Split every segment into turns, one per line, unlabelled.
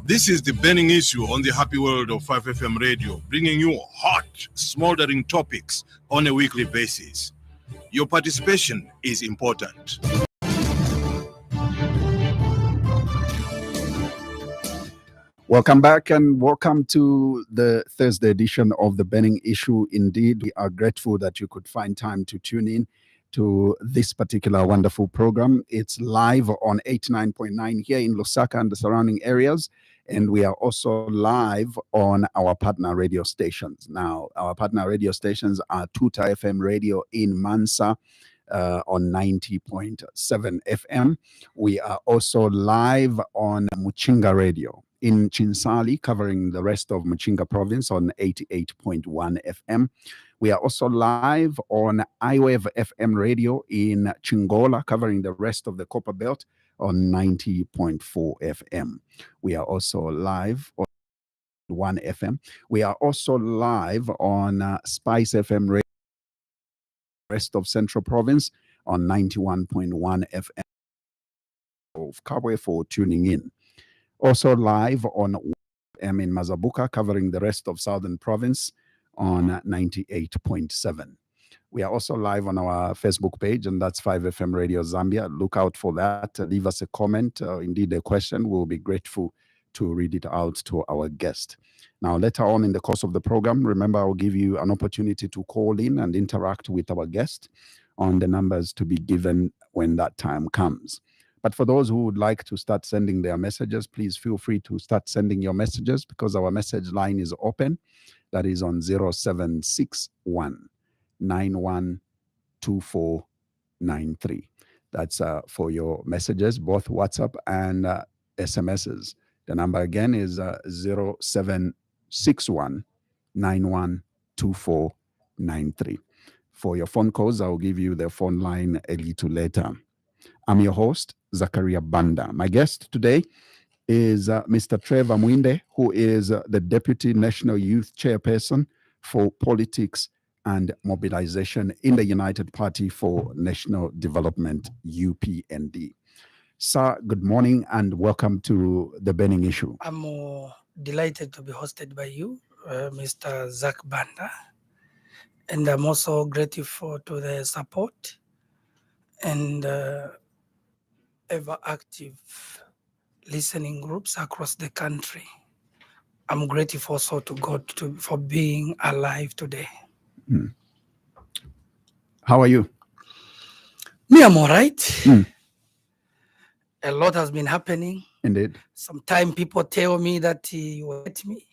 This is the burning issue on the happy world of 5FM radio, bringing you hot, smoldering topics on a weekly basis. Your participation is important.
Welcome back and welcome to the Thursday edition of the Burning Issue. Indeed, we are grateful that you could find time to tune in to this particular wonderful program. It's live on 89.9 here in Lusaka and the surrounding areas. And we are also live on our partner radio stations. Now, our partner radio stations are Tuta FM radio in Mansa on 90.7 FM. We are also live on Muchinga radio in Chinsali, covering the rest of Muchinga province on 88.1 FM. We are also live on iWave FM radio in Chingola, covering the rest of the Copper Belt on 90.4 FM. We are also live on 1 FM. We are also live on Spice FM radio, rest of Central Province on 91.1 FM. Of Kabwe for tuning in. Also live on FM in Mazabuka, covering the rest of Southern Province on 98.7. We are also live on our Facebook page, and that's 5FM Radio Zambia. Look out for that. Leave us a comment, indeed a question. We'll be grateful to read it out to our guest. Now, later on in the course of the program, remember, I'll give you an opportunity to call in and interact with our guest on the numbers to be given when that time comes. But for those who would like to start sending their messages, please feel free to start sending your messages because our message line is open. That is on 0761 912493. That's for your messages, both WhatsApp and SMSs. The number again is 0761 912493. For your phone calls, I'll give you the phone line a little later. I'm your host, Zakaria Banda. My guest today is Mr. Trevor Mwinde, who is the Deputy National Youth Chairperson for Politics and Mobilization in the United Party for National Development, UPND. Sir, good morning and welcome to the Burning Issue.
I'm delighted to be hosted by you, Mr. Zak Banda. And I'm also grateful to the support and ever active listening groups across the country. I'm grateful also to God for being alive today.
How are you?
Me, I'm all right. A lot has been happening.
Indeed.
Sometimes people tell me that you hate me.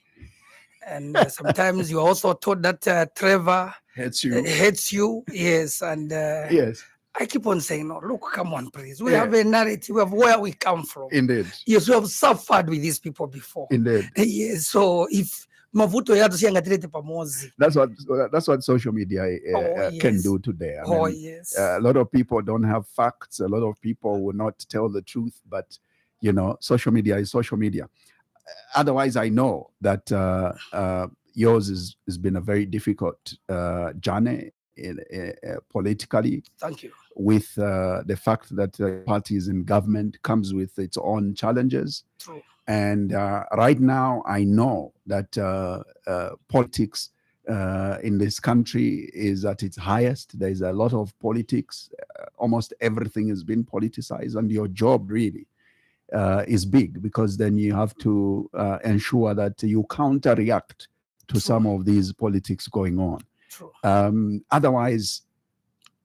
And sometimes you are also told that Trevor
hates you.
Yes. And
yes.
I keep on saying, no, look, come on, please. We have a narrative of where we come from.
Indeed.
Yes, we have suffered with these people before.
Indeed.
Yes, so if mavuto yatu siangatirete pamozi.
That's what social media can do today. I mean,
yes.
A lot of people don't have facts. A lot of people will not tell the truth. But, you know, social media is social media. Otherwise, I know that yours has been a very difficult journey politically.
Thank you.
With the fact that the party is in government comes with its own challenges.
True.
And right now, I know that politics in this country is at its highest. There's a lot of politics. Almost everything has been politicized, and your job really is big because then you have to ensure that you counter-react to some of these politics going on.
True.
Otherwise,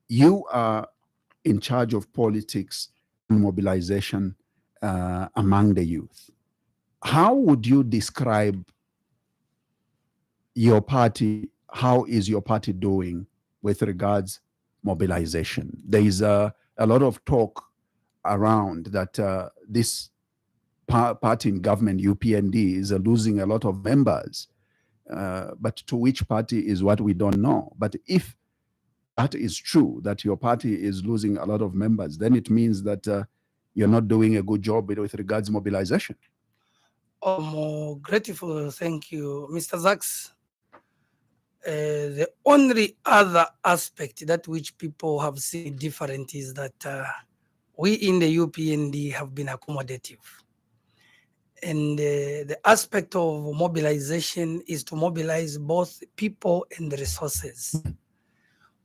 you are in charge of politics and mobilization among the youth. How would you describe your party? How is your party doing with regards mobilization? There is a lot of talk around that this party in government, UPND, is losing a lot of members. But to which party is what we don't know. But if that is true, that your party is losing a lot of members, then it means that you're not doing a good job with regards to mobilization.
I'm grateful. Thank you, Mr. Zaks. The only other aspect that which people have seen different is that we in the UPND have been accommodative. And the aspect of mobilization is to mobilize both people and resources.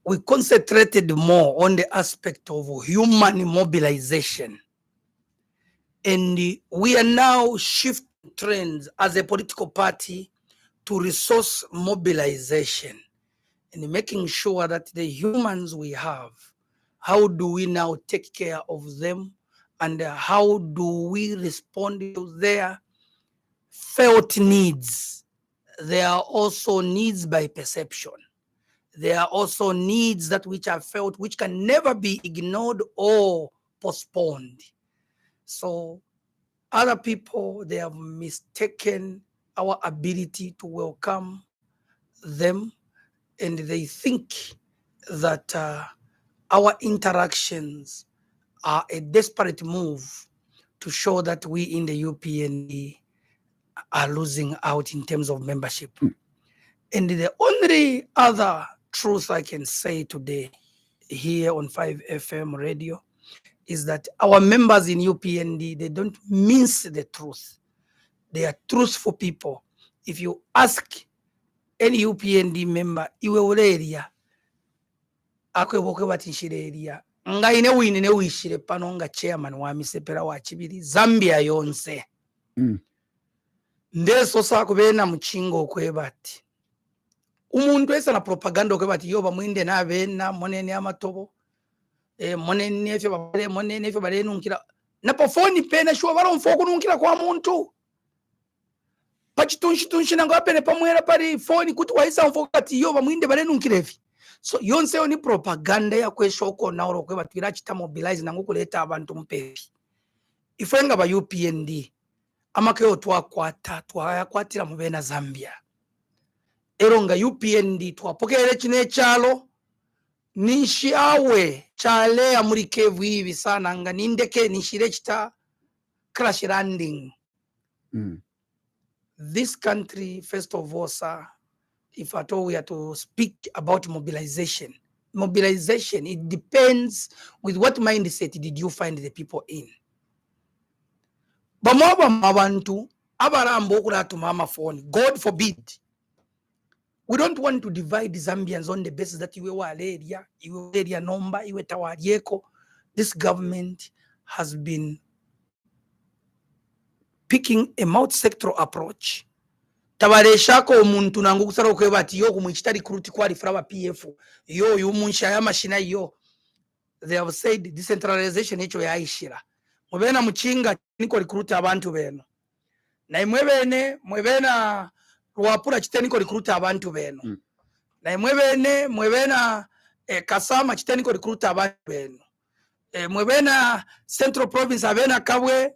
We concentrated more on the aspect of human mobilization. And we are now shifting trends as a political party to resource mobilization and making sure that the humans we have, how do we now take care of them, and how do we respond to their felt needs? There are also needs by perception. There are also needs that which are felt, which can never be ignored or postponed. So other people, they have mistaken our ability to welcome them, and they think that our interactions are a desperate move to show that we in the UPND are losing out in terms of membership. And the only other truth I can say today here on 5FM radio is that our members in UPND, they don't mince the truth. They are truthful people. If you ask any UPND member, iwe uleria, akwebokwe batishireria, nga ine wini ne wishire pano nga chairman wa misepera wa Chibiri, Zambia yonse. Ndeso sa kubena mchingo okwebati. Umuntu esa na propaganda okwebati yoba mwinde na bena monene amatobo. Monene efyo bale nunkira. Na pofoni pena shuwa baro mfoku nunkira kwa muntu. Pachitunshi nanga apene pamwera pari foni kuti waisa mfoku kati yoba mwinde bale nunkira evi. So yonse oni propaganda ya kwe shoko na oro kwe batu irachita mobilize nangu kuleta abantu mpepi. Ifwenga ba UPND. Amakeo twakwatira mubena Zambia. Eronga UPND twapokere chine chalo nishi awe chale amurikevu hivi sana nga nindeke nishire chita crash landing. This country, first of all, sir, if at all we are to speak about mobilization, it depends with what mindset did you find the people in. Bamwaba mabantu abarambo kuratu mama phone. God forbid. We don't want to divide Zambians on the basis that iwe area nomba, iwe tawarieko. This government has been picking a multi-sectoral approach. Tabareshako omuntu nangu kusara okwebati yo kumwichita recruit kwali fraba PF yo yumunsha ya mashina yo. They have said decentralization echo ya ishira. Mwebena mchinga niko recruit abantu beno. Na mwebena Ruapura chiteniko recruit abantu beno. Na mwebena Kasama chiteniko recruit abantu beno. Mwebena Central Province abena Kabwe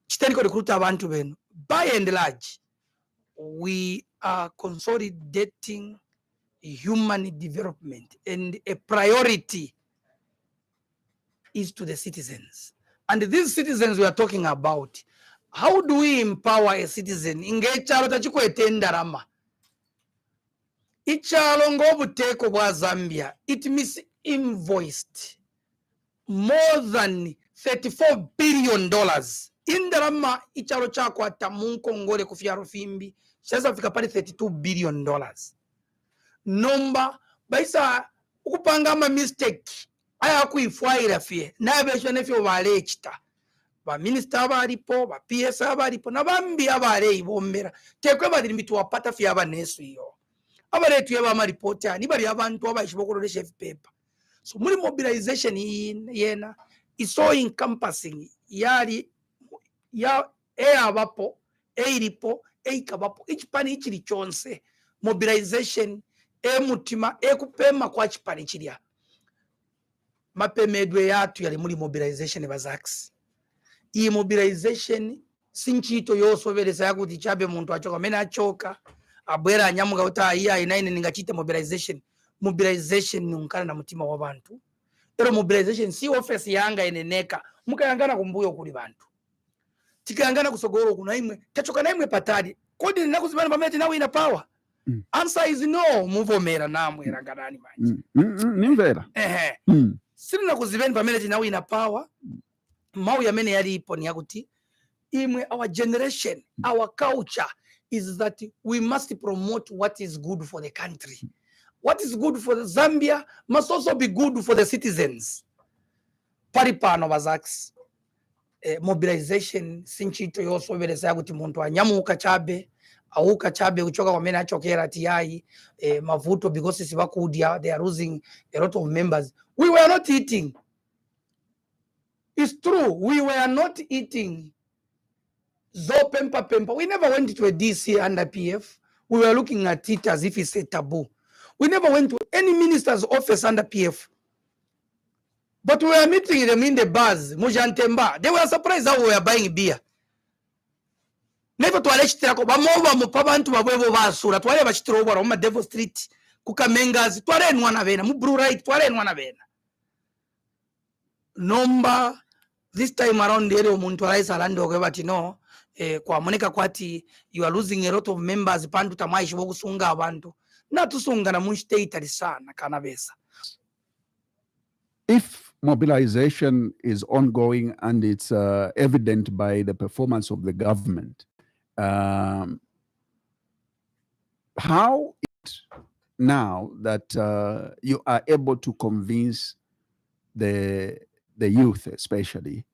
chiteniko recruit abantu beno. By and large, we are consolidating human development, and a priority is to the citizens. And these citizens we are talking about, how do we empower a citizen? Ingechalo tachikwete ndarama. Ichalo ngobuteko bwa Zambia, it misinvoiced more than $34 billion. Indarama ichalo chako atamunko ngole kufiaro fimbi, shasa fika pali $32 billion. Nomba, baisa ukupanga ama mistake, aya kuifuaira fie, na besho nefyo wale chita. Ba minister abaripo, ba PS abaripo, na bambi abare ibombera. Tekwe badiri mitu wapata fie abanesu iyo. Abare tuye ba maripoti, ni bari abantu abashibokoro de chef paper. So muri mobilization yena is so encompassing. Yari ya abapo, iripo, kabapo, ichipani ichiri chonse. Mobilization, mutima, kupema kwa chipani chiria. Mapemedwe yatu yali muri mobilization bazaksi. Iyi mobilization sinchito yoso veresa yakuti chabe muntu achoka mena achoka abwera anyamuga uta iya inaine ningachite mobilization ni unkana na mutima wabantu. Ero mobilization si office yanga eneneka mukayangana kumbuyo kuli bantu tikayangana kusogoro kuna imwe tachoka na imwe patadi kodi ninakuzibana pameti nawe ina power. Answer is no. Muvomera namwe ranganani manje
nimvera
siri nakuzibeni pameti nawe ina power. Mau ya mene yali ipo ni yakuti in our generation, our culture is that we must promote what is good for the country. What is good for the Zambia must also be good for the citizens. Paripano bazaks mobilization sinchito yosobereza kuti muntu anyamuka chabe auka chabe uchoka kwamene achokera TI mavuto because sibakudia, they are losing a lot of members. We were not eating. It's true, we were not eating. Zo pempa. We never went to a DC under PF. We were looking at it as if it's a taboo. We never went to any minister's office under PF. But we were meeting them in the bars, Mujantemba. They were surprised how we were buying beer. Never to alechitako bamova mupabantu babwebo basura twale bachitiro bwa Roma Devil Street kukamengazi twale nwana bena mu Blue Right twale nwana bena. Number this time around there umuntu alaisa lando kwebati no kwa moneka kwati you are losing a lot of members pantu tamaishi bokusunga abantu natusunga na munchite sana kana besa.
If mobilization is ongoing and it's evident by the performance of the government, how it now that you are able to convince the youth especially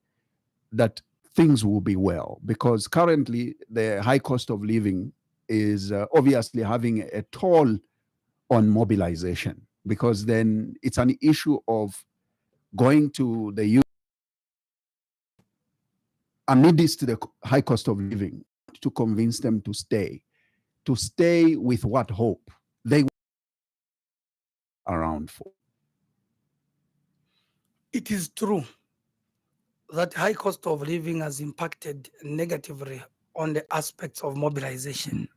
that things will be well? Because currently the high cost of living is obviously having a toll on mobilization, because then it's an issue of going to the youth amidst the high cost of living to convince them to stay with what hope they around for.
It is true that high cost of living has impacted negatively on the aspects of mobilization,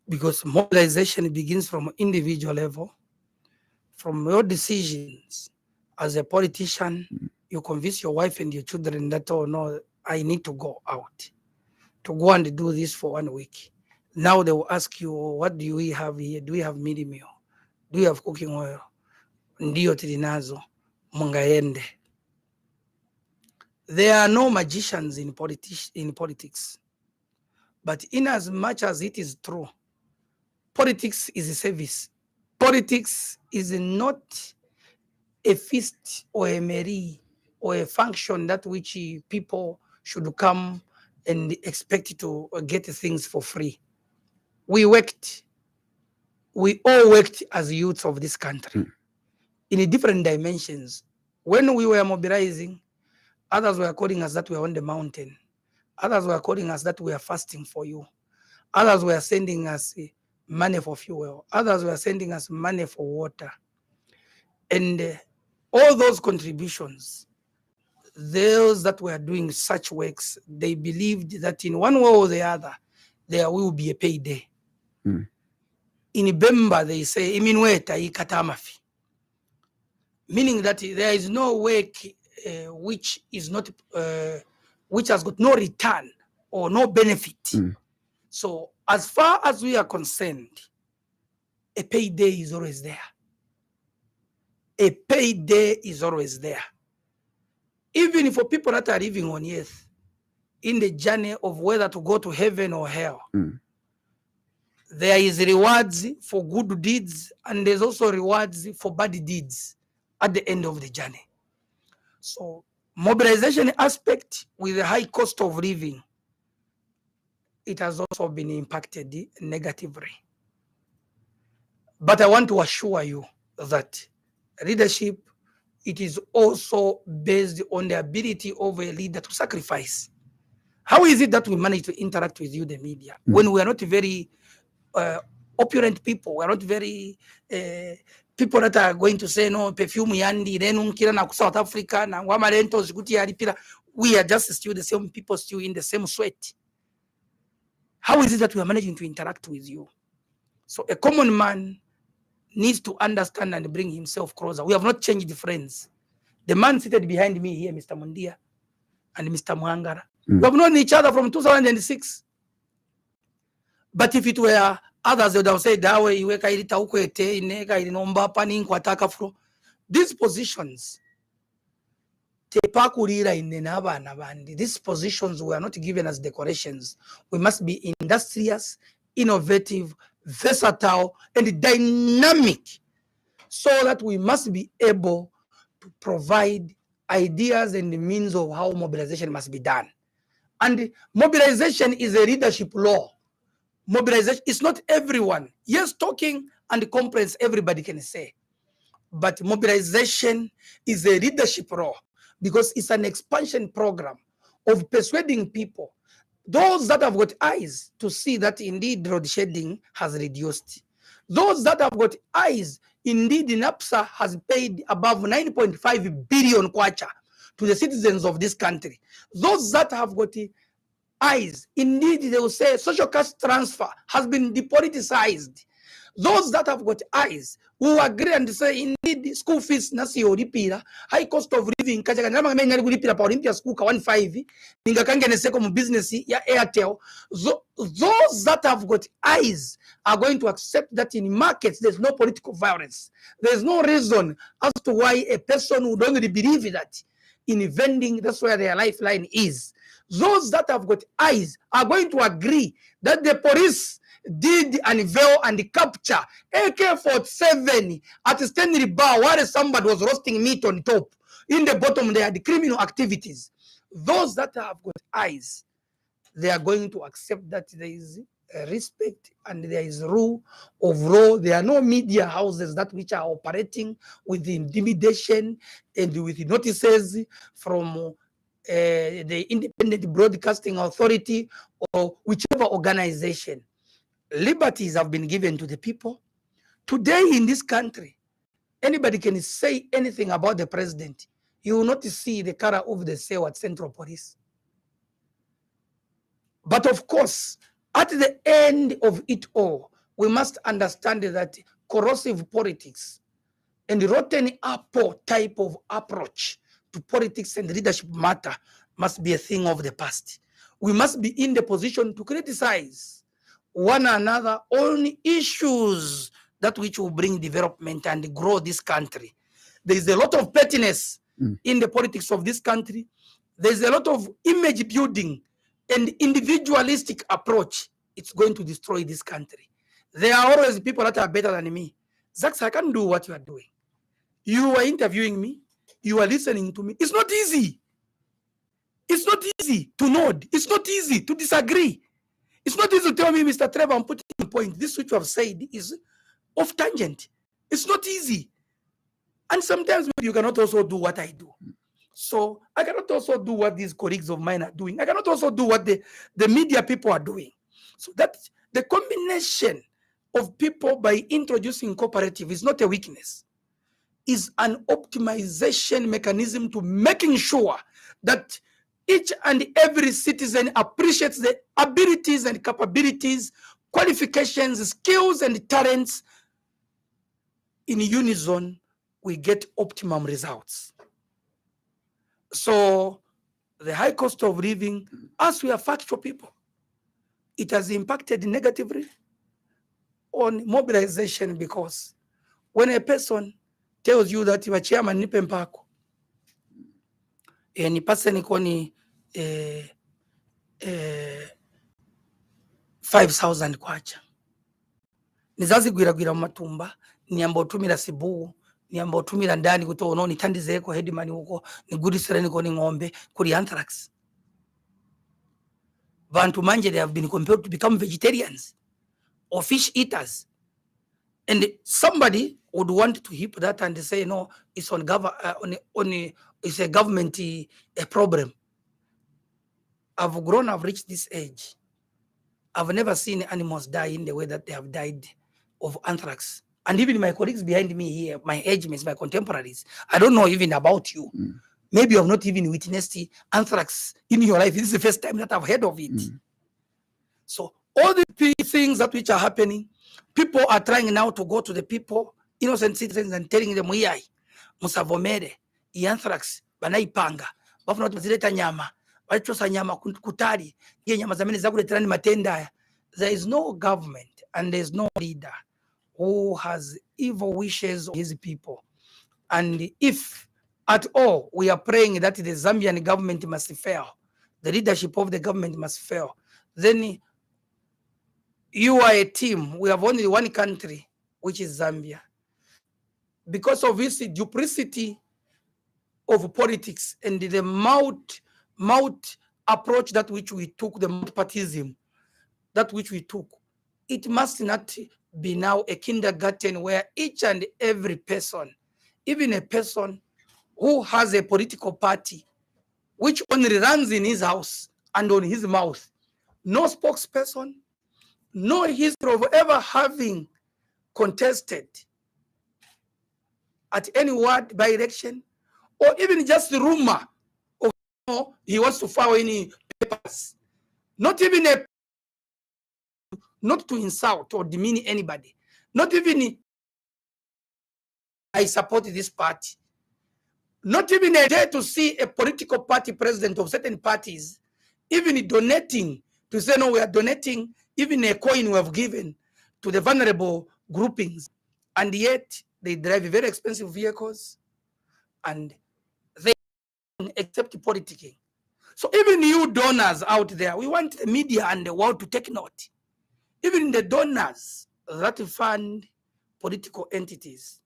because mobilization begins from individual level, from your decisions. As a politician, you convince your wife and your children that, oh no, I need to go out, to go and do this for 1 week. Now they will ask you, what do we have here? Do we have midi meal? Do we have cooking oil? Ndiyo tilinazo, mungaende. There are no magicians in politics. But in as much as it is true, politics is a service. Politics is not a feast or a merry or a function that which people should come and expect to get things for free. We all worked as youths of this country in different dimensions. When we were mobilizing, others were calling us that we are on the mountain. Others were calling us that we are fasting for you. Others were sending us money for fuel. Others were sending us money for water. And all those contributions, those that were doing such works, they believed that in one way or the other, there will be a payday. In Bemba, they say, meaning that there is no work which is not, which has got no return or no benefit. So as far as we are concerned, a payday is always there. A payday is always there. Even for people that are living on earth, in the journey of whether to go to heaven or hell, there is rewards for good deeds, and there's also rewards for bad deeds at the end of the journey. So mobilization aspect with the high cost of living, it has also been impacted negatively. But I want to assure you that leadership, it is also based on the ability of a leader to sacrifice. How is it that we manage to interact with you, the media, when we are not very opulent people? We are not very people that are going to say, no, perfume yandi, renunkira na South Africa, na wamarento zikuti yaripira. We are just still the same people, still in the same sweat. How is it that we are managing to interact with you? So a common man needs to understand and bring himself closer. We have not changed the friends. The man seated behind me here, Mr. Mundia and Mr. Mwangara, we have known each other from 2006. But if it were others, they would have said, these positions, tepakulira ine n'abaana bandi. These positions were not given as decorations. We must be industrious, innovative, versatile, and dynamic, so that we must be able to provide ideas and the means of how mobilization must be done. And mobilization is a leadership law. Mobilization is not everyone. Yes, talking and conference everybody can say, but mobilization is a leadership law, because it's an expansion program of persuading people, those that have got eyes, to see that indeed road shedding has reduced. Those that have got eyes, indeed NAPSA has paid above 9.5 billion kwacha to the citizens of this country. Those that have got eyes, indeed they will say social cash transfer has been depoliticized. Those that have got eyes will agree and say indeed school fees nasi yoripira, high cost of living kaja kama ngame nyali kulipira pa Olympia school ka 15 ninga kange neseko mu business ya Airtel. Those that have got eyes are going to accept that in markets there's no political violence. There's no reason as to why a person would only believe that in vending, that's where their lifeline is. Those that have got eyes are going to agree that the police did unveil and capture AK-47 at Stanley Bar while somebody was roasting meat on top. In the bottom, they had criminal activities. Those that have got eyes, they are going to accept that there is respect and there is rule of law. There are no media houses that which are operating with intimidation and with notices from the Independent Broadcasting Authority or whichever organization. Liberties have been given to the people. Today in this country, anybody can say anything about the president. You will not see the color of the cell at Central Police. But of course, at the end of it all, we must understand that corrosive politics and rotten apple type of approach to politics and leadership matter must be a thing of the past. We must be in the position to criticize one another on issues that which will bring development and grow this country. There is a lot of pettiness in the politics of this country. There's a lot of image building and individualistic approach. It's going to destroy this country. There are always people that are better than me. Zax, I can't do what you are doing. You are interviewing me. You are listening to me. It's not easy. It's not easy to nod. It's not easy to disagree. It's not easy to tell me, Mr. Trevor, I'm putting a point. This which you have said is off tangent. It's not easy. And sometimes maybe you cannot also do what I do. So I cannot also do what these colleagues of mine are doing. I cannot also do what the media people are doing. So that the combination of people by introducing cooperative is not a weakness. Is an optimization mechanism to making sure that each and every citizen appreciates the abilities and capabilities, qualifications, skills, and talents. In unison, we get optimum results. So the high cost of living, as we are factual people, it has impacted negatively on mobilization, because when a person tells you that you are chairman nipe mpako, ni person iko ni 5,000 kwacha, nizazi gwiragwira mu matumba, niamba otumira sibu, niamba otumira ndani kuto ono nitandizeko headman huko, nigurisira niko ni ng'ombe kuri anthrax. Bantu manje, they have been compelled to become vegetarians or fish eaters. And somebody would want to heap that and say, no, it's on it's a government a problem. I've grown, I've reached this age. I've never seen animals die in the way that they have died of anthrax. And even my colleagues behind me here, my age mates, my contemporaries, I don't know even about you. Maybe you have not even witnessed anthrax in your life. This is the first time that I've heard of it. So all the things that which are happening, people are trying now to go to the people, innocent citizens, and telling them, musavomere, anthrax, banaipanga, bafuna tuzileta nyama, walichosa nyama kutari, nyama zamene zakuleterani matenda. There is no government and there is no leader who has evil wishes of his people. And if at all. We are praying that the Zambian government must fail. The leadership of the government must fail. Then you are a team. We have only one country, which is Zambia. Because of this duplicity of politics and the mouth approach that which we took, the multipartism that which we took, it must not be now a kindergarten where each and every person, even a person who has a political party, which only runs in his house and on his mouth, no spokesperson, no history of ever having contested at any ward by election, or even just the rumor of he wants to file any papers, not even not to insult or demean anybody, not even I support this party, not even a day to see a political party president of certain parties even donating, to say no, we are donating even a coin we have given to the vulnerable groupings, and yet they drive very expensive vehicles and they accept politicking. So even you donors out there, we want the media and the world to take note. Even the donors that fund political entities.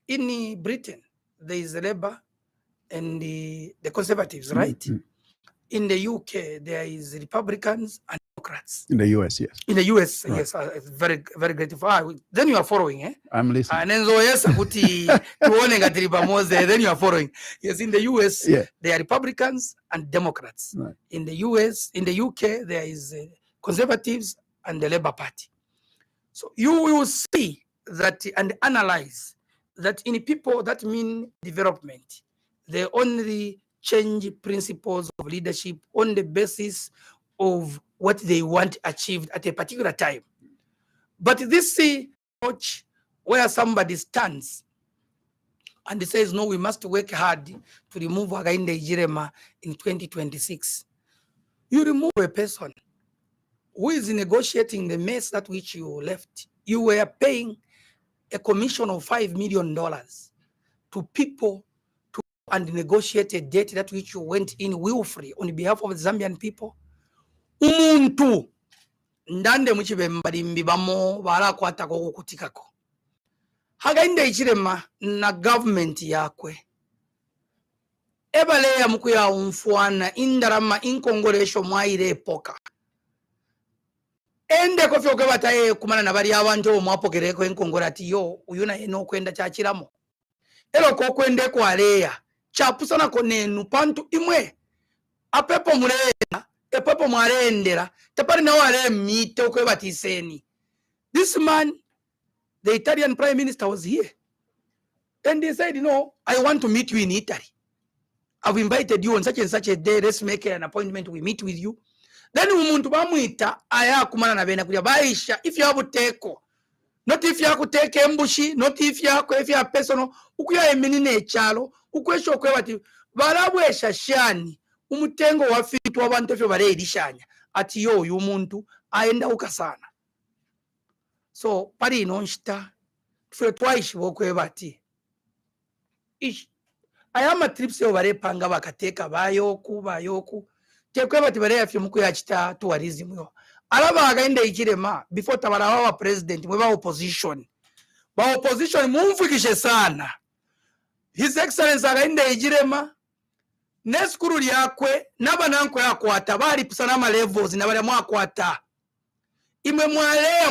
In Britain, there is Labour and the Conservatives, right? Mm-hmm. In the UK, there is Republicans and Democrats.
In the US, yes.
In the US, right. Yes. It's very, very grateful. Then you are following, eh?
I'm listening.
And then so yes, then you are following. Yes, in the US, yeah. There are Republicans and Democrats. Right. In the US, in the UK, there is Conservatives and the Labour Party. So you will see that and analyze that in people that mean development, they only change principles of leadership on the basis of what they want achieved at a particular time. But this approach where somebody stands and says, no, we must work hard to remove Hakainde Hichilema in 2026. You remove a person who is negotiating the mess that which you left. You were paying a commission of $5 million to people and negotiate a debt that which you went in willfully on behalf of the Zambian people. Umuntu ndande muchibembalimbi bamo barakwata ko kutikako. Hakainde Hichilema na government yakwe ebale ya mukuya umfuana indarama inkongoresho mwaire epoka. Ende ko fyoke bataye kumana na bali abantu omwapokereko enkongora ati yo uyuna eno kwenda kyakiramo. Ero ko kwende ko aleya chapusana ko nenu pantu imwe apepo mulenda epepo mwarendera tepari na wale mite okwe batiseni. This man, the Italian prime minister, was here and he said, you know, I want to meet you in Italy. I've invited you on such and such a day. Let's make an appointment. We meet with you. Then umuntu bamwita aya kumana na bena kuja baisha if you have teko, not if you have take embushi, not if you have personal ukuya eminine echalo ukwesho kwe bati barabwesha shani umutengo wa fitu abantu fyo bare edishanya ati yo umuntu aenda ukasana. So pari nonshita fyo twice bokwe bati ish ayama trips yo bare panga bakateka bayoku tekwe bati bare afyo muku yachita tourism yo alaba Hakainde Hichilema before tabara wa president mwe ba opposition mumfikishe sana. His Excellency Hakainde Hichilema neskuru lyakwe nabananko yakwata bali pusana ma levels na bali mwakwata imwe mwaleya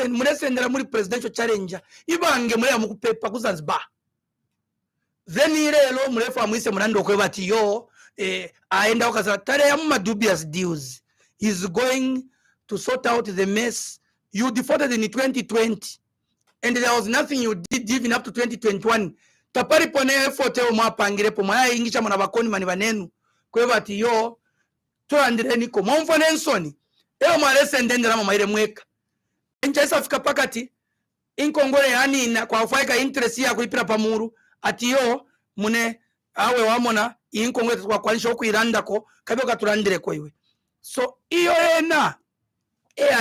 mulesendera muri presidential challenger ibange muleya mukupepa ku Zanzibar. Then irelo mulefa mwise munando kwe bati yo aenda okasala tare ya dubious deals. He's going to sort out the mess. You defaulted in 2020 and there was nothing you did even up to 2021. Tapari pone effort yo mwapangire po mwaya ingisha mwana bakoni mani banenu kwe bati yo tuandire niko mwamfone nsoni eo mwalese ndendera mamaire mweka encha isa fika pakati inkongore yani ina kwa ufaika interest ya kuipira pamuru ati yo mune awe wamona inkongore kwa kwanisha kuiranda ko kabyo katurandire ko iwe. So iyo ena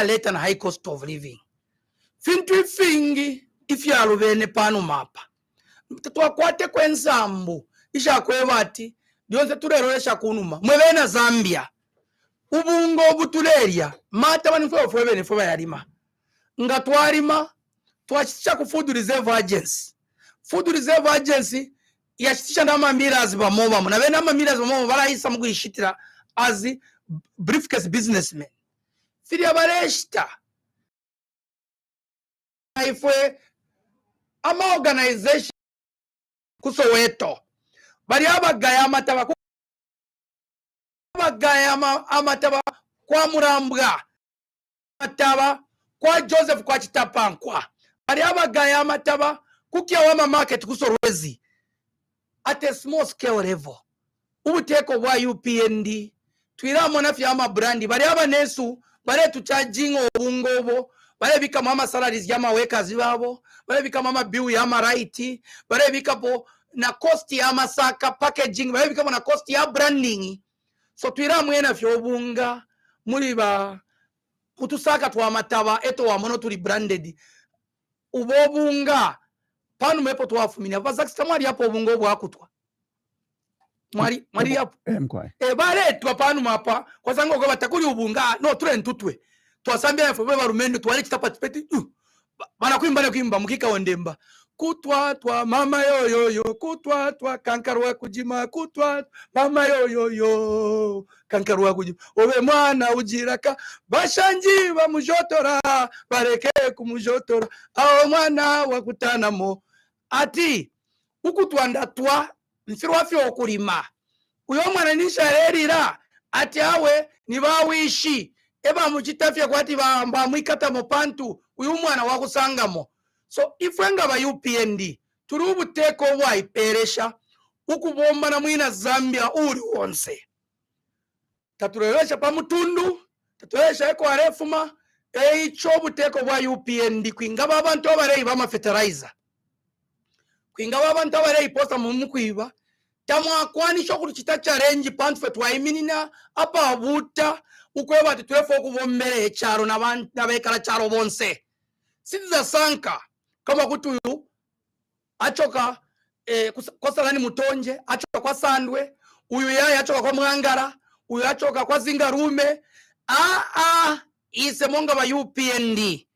leta na high cost of living fintu fingi if ya lubene panu mapa twakwate kwensambu ishakweva ati dyonse tuleroresha kunuma mwebena Zambia ubungo obutulerya mata banifwe bene fwe bayalima nga twarima twashisha ku Food Reserve Agency. Food Reserve Agency yashisha n'amamirazi bamoba na bene amamirazi bamoba barahisa mugishitira as briefcase businessmen firi abareshita ifwe ama organization kusoweto bari abagaya amataba amataba kwa Murambwa amataba kwa Joseph kwa Chitapankwa bari abagaya amataba kukia wama market kusorwezi at a small scale level. Ubuteko bwa UPND twiramo na fyama brandi bari abanesu bari tucharging obungobo bari bikama ama salaries yama workers babo bari bikama ama bill yama right bari bikapo na cost ya masaka packaging bari bikama na cost ya branding. So twiramo ena fyobunga muri ba kutusaka twa mataba eto wa mono tuli branded ubobunga panu mepo twafumina bazakista mwali hapo obungo bwakutwa mwali hapo bare twa panu mapa kwa sango kwa batakuli ubunga no tule ntutwe twasambia fwe barumendo twali kitapatipeti bana kwimba mukika wondemba kutwa twa mama yo kutwa twa kankarwa kujima kutwa mama yo kankarwa kujima obe mwana ujiraka bashanji bamujotora bareke kumujotora aho mwana wakutanamo ati ukutwanda twa mfirwa fyo okulima uyo mwana nisharerira ati awe nibawishi eba mukitafya kwati bamba mwikata mo pantu uyu mwana wakusangamo. So ifwenga ba UPND turi ubuteko bwayiperesha ukubomba na mwina Zambia uri wonse tatureresha pa mutundu tatureresha eko arefuma ico buteko bwa UPND kwingaba abantu abareyi bama fertilizer kwingaba abantu abareyi posta mu mukwiba tamwa kwani cyo kuruchita challenge pantu fe twayiminina apa buta ukweba titwefo kubombere echaro nabekala charo bonse siza sanka kama kutuyu achoka kwa Salani Mutonje achoka kwa Sandwe uyu yaye achoka kwa Mwangara uyu achoka kwa Zingarume ise monga ba UPND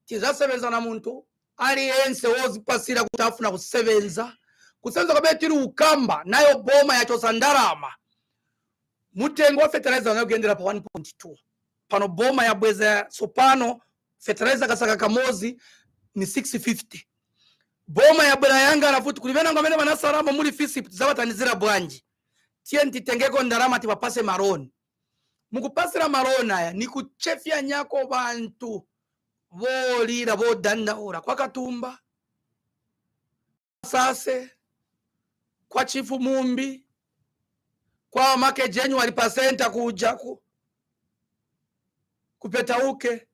tizasebenza na muntu ali ense wozipasira kutafuna kusebenza kabetiri ukamba nayo boma yacho sandarama mutengo wa fertilizer unayogendera pa 1.2 pano boma ya bweza sopano fertilizer kasaka kamozi ni 650 boma ya bwana yanga rafuti kulivena ngamene banasarama muri fisi zabatanizira bwanji tienti tengeko ndarama tipapase maroni mukupasira maroni aya ni kuchefya nyako bantu volira vodandaura kwa Katumba sase kwa Chifu Mumbi kwa make January pasenta kujaku kupetauke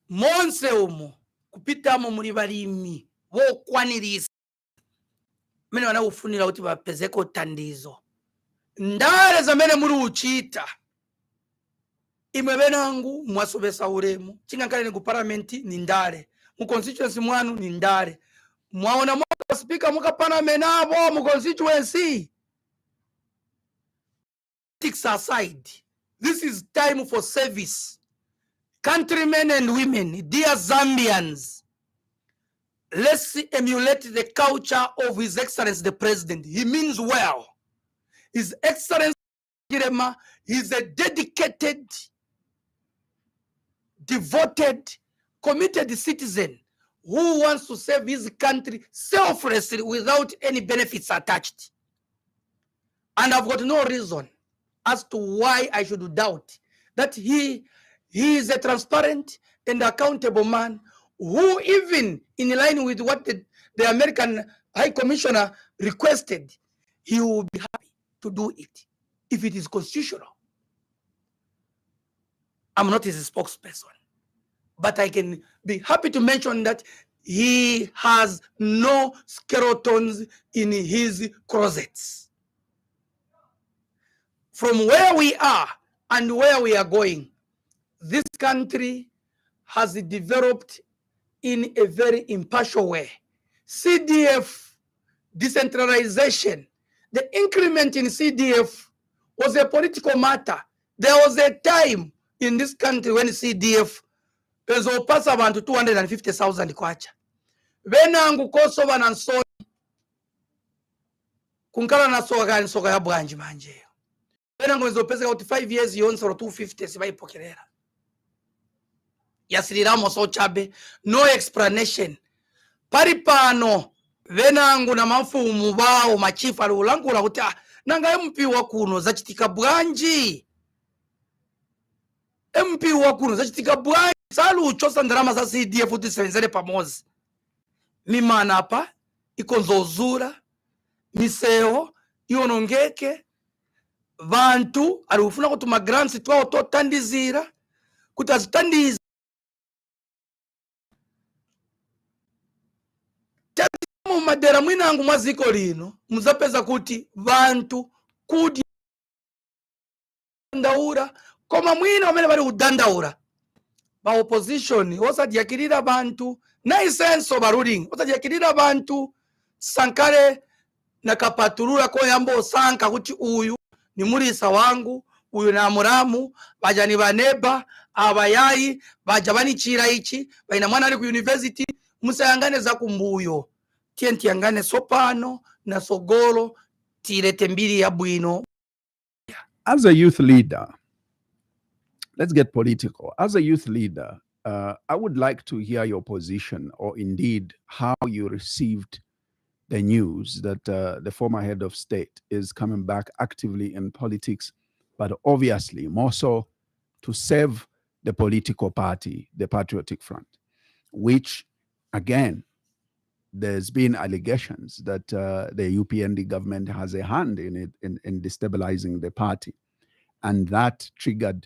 monse umo kupitamo muri barimi wo kwanirisa mene wana ufunira uti bapezeko tandizo ndare za mene muri uchita imwe benangu mwasobesa uremu chingankale ni ku parliament ni ndare mu constituency mwanu ni ndare mwaona mwaka speaker muka parliament abo mu constituency politics aside this is time for service. Countrymen and women, dear Zambians, let's emulate the culture of His Excellency the President. He means well. His Excellency Girema is a dedicated, devoted, committed citizen who wants to serve his country selflessly without any benefits attached. And I've got no reason as to why I should doubt that he is a transparent and accountable man who, even in line with what the American High Commissioner requested, he will be happy to do it if it is constitutional. I'm not his spokesperson, but I can be happy to mention that he has no skeletons in his closets. From where we are and where we are going, this country has developed in a very impartial way. CDF decentralization. The increment in CDF was a political matter. There was a time in this country when CDF was pass abantu 250,000 kwacha. Venangu Kosovo na Nsoni kunkala na soga ya bwanji manje. Venangu wezopesa kuti 5 years yonsoro 250 sibaipokelera. Yasiriramu so chabe, no explanation. Paripano venangu na mafumu bao machifa alulangula kuti nanga MP wakuno zachitika bwanji. MP wakuno zachitika bwanji. Salu uchosa ndarama za CDF kuti senzele pamozi. Mimana apa, ikonzozura, miseo, ionongeke, vantu, alufuna kutuma grants tuwa ototandizira, kutazitandiza. Tatimu madera mwinangu mwaziko lino, muzapeza kuti vantu, kudi udandaura, koma mwina wamene bali udandaura. Ba opposition, osa diakirira bantu, na isenso baruling, osa diakirira bantu, sankare na kapaturura kwa yambo sanka kuti uyu ni murisa wangu, uyu na muramu, baja ni baneba, abayai, baja bani chira ichi, baina mwana ali ku university, musayangane za kumbuyo. Tienti yangane sopano, na sogolo, tirete mbili ya bwino.
As a youth leader, let's get political. As a youth leader, I would like to hear your position, or indeed how you received the news that the former head of state is coming back actively in politics, but obviously more so to save the political party, the Patriotic Front, which, again, there's been allegations that the UPND government has a hand in it, in destabilizing the party. And that triggered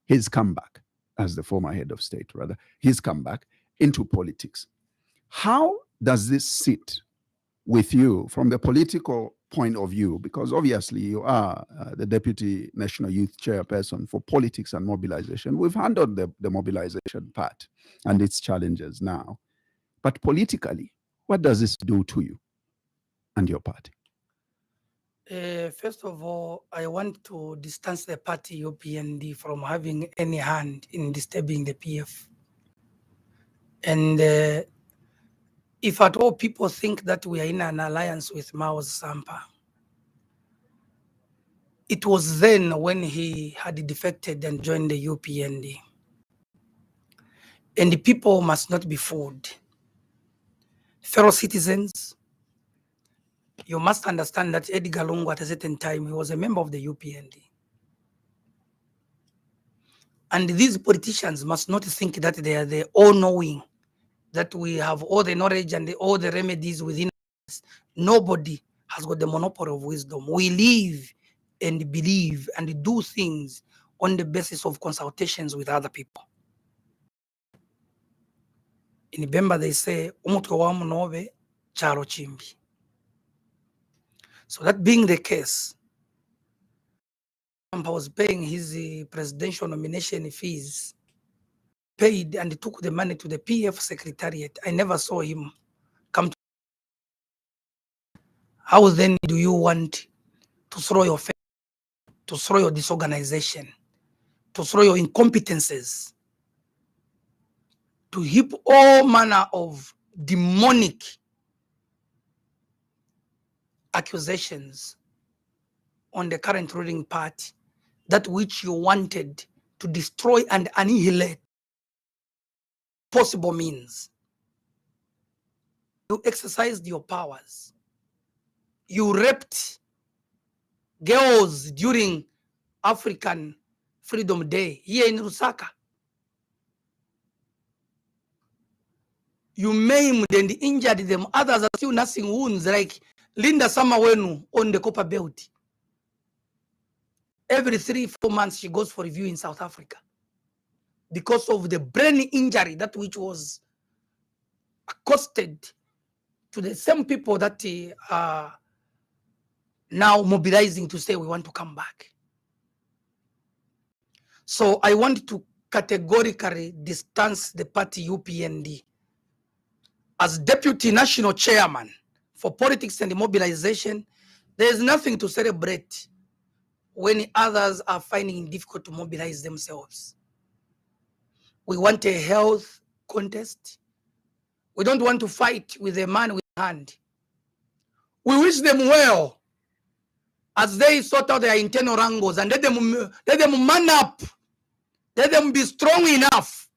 his comeback as the former head of state, rather, his comeback into politics. How does this sit with you from the political point of view? Because obviously you are the Deputy National Youth Chairperson for Politics and Mobilization. We've handled the mobilization part and its challenges now. But politically, what does this do to you and your party?
First of all, I want to distance the party UPND from having any hand in disturbing the PF. And if at all people think that we are in an alliance with Mao Sampa, it was then when he had defected and joined the UPND. And the people must not be fooled. Fellow citizens, you must understand that Edgar Lungu at a certain time, he was a member of the UPND. And these politicians must not think that they are the all-knowing, that we have all the knowledge and all the remedies within us. Nobody has got the monopoly of wisdom. We live and believe and do things on the basis of consultations with other people. In Bemba, they say, umutwe wa mnobe charo chimbi. So that being the case, Trump was paying his presidential nomination fees, paid and took the money to the PF secretariat. I never saw him come to. How then do you want to throw your faith, to throw your disorganization, to throw your incompetences, to heap all manner of demonic accusations on the current ruling party, that which you wanted to destroy and annihilate possible means? You exercised your powers. You raped girls during African Freedom Day here in Lusaka. You maimed and injured them. Others are still nursing wounds, like Linda Samawenu on the Copper Belt. Every 3-4 months, she goes for review in South Africa because of the brain injury, that which was accosted to the same people that are now mobilizing to say we want to come back. So I want to categorically distance the party UPND as Deputy National Chairman for politics and mobilization, there is nothing to celebrate when others are finding it difficult to mobilize themselves. We want a health contest. We don't want to fight with a man with a hand. We wish them well as they sort out their internal wrangles and let them man up. Let them be strong enough.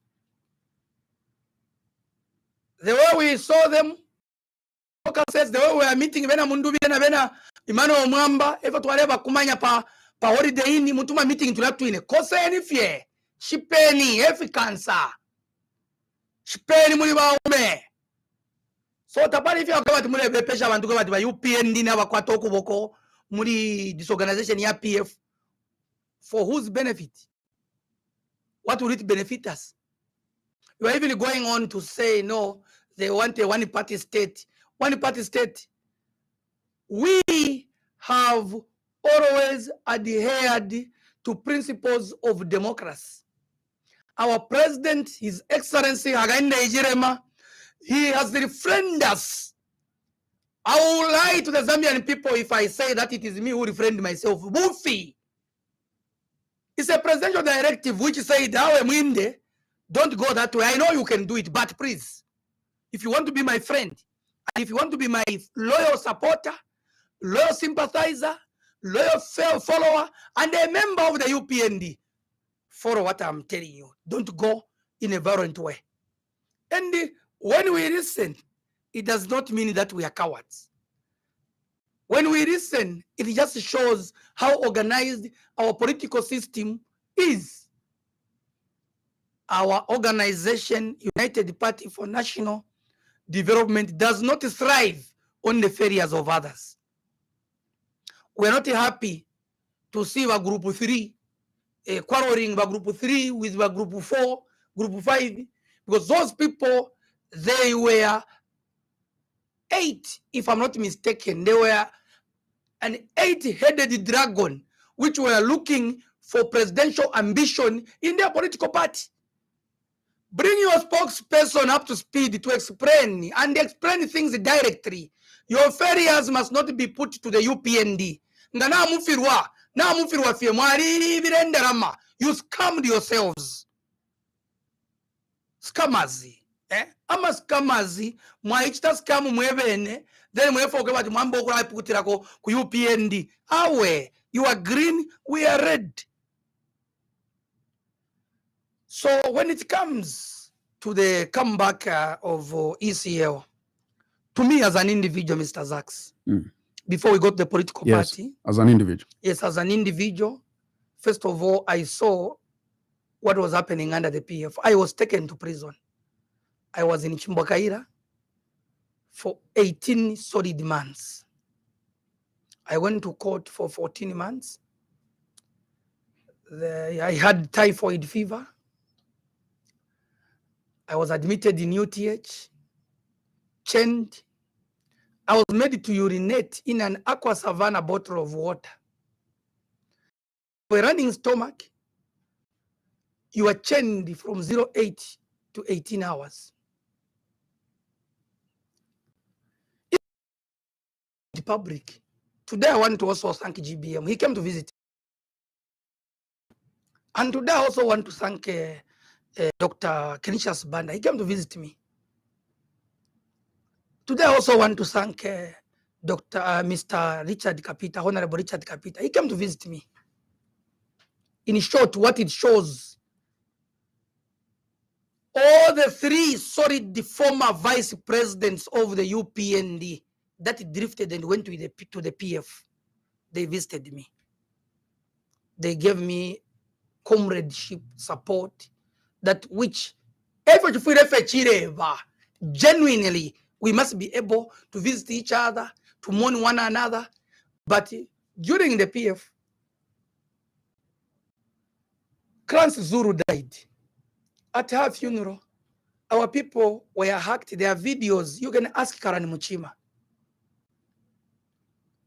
The way we saw them, says the way we are meeting, Vena Mundubi Vena Emmanuel Mwamba, ever to whatever Kumanya pa holiday in Mutuma meeting to that twin. Kosa any fear. Shipeni, every cancer. Shipeni Muliba Ume. So tapari if you are going to move a pesha and to go to UPND never kwatoko boko muri disorganization ya PF. For whose benefit? What will it benefit us? You are even going on to say no, they want a one-party state. One-party state. We have always adhered to principles of democracy. Our president, His Excellency Hakainde Hichilema, he has refrained us. I will lie to the Zambian people if I say that it is me who refrained myself. Bufi. It's a presidential directive which said, don't go that way. I know you can do it, but please, if you want to be my friend, and if you want to be my loyal supporter, loyal sympathizer, loyal follower, and a member of the UPND, follow what I'm telling you. Don't go in a violent way. And when we listen, it does not mean that we are cowards. When we listen, it just shows how organized our political system is. Our organization, United Party for National Development, does not thrive on the failures of others. We're not happy to see our group 3 quarreling by group 3 with our group 4, group 5, because those people, they were 8, if I'm not mistaken. They were an 8-headed dragon, which were looking for presidential ambition in their political party. Bring your spokesperson up to speed to explain things directly. Your failures must not be put to the UPND. You scammed yourselves. Scammers. Ama scammers, mwaichita scam mwebene, then mwefoke bati mambo kwa putira ku UPND. Awe, you are green, we are red. So when it comes to the comeback of ECL, to me as an individual, Mr. Zaks, before we got the political party.
As an individual.
Yes, as an individual. First of all, I saw what was happening under the PF. I was taken to prison. I was in Chimbwakaira for 18 solid months. I went to court for 14 months. I had typhoid fever. I was admitted in UTH, chained. I was made to urinate in an Aqua Savannah bottle of water. For a running stomach, you are chained from 08 to 18 hours. The public. Today I want to also thank GBM. He came to visit. And today I also want to thank Dr. Canisius Banda. He came to visit me. Today I also want to thank Mr. Richard Kapita, Honorable Richard Kapita. He came to visit me. In short, what it shows, all the 3 solid former vice presidents of the UPND that drifted and went to the PF, they visited me. They gave me comradeship, support, that which genuinely we must be able to visit each other, to mourn one another. But during the PF, Clarence Zuru died. At her funeral, our people were hacked. Their videos, you can ask Karen Muchima.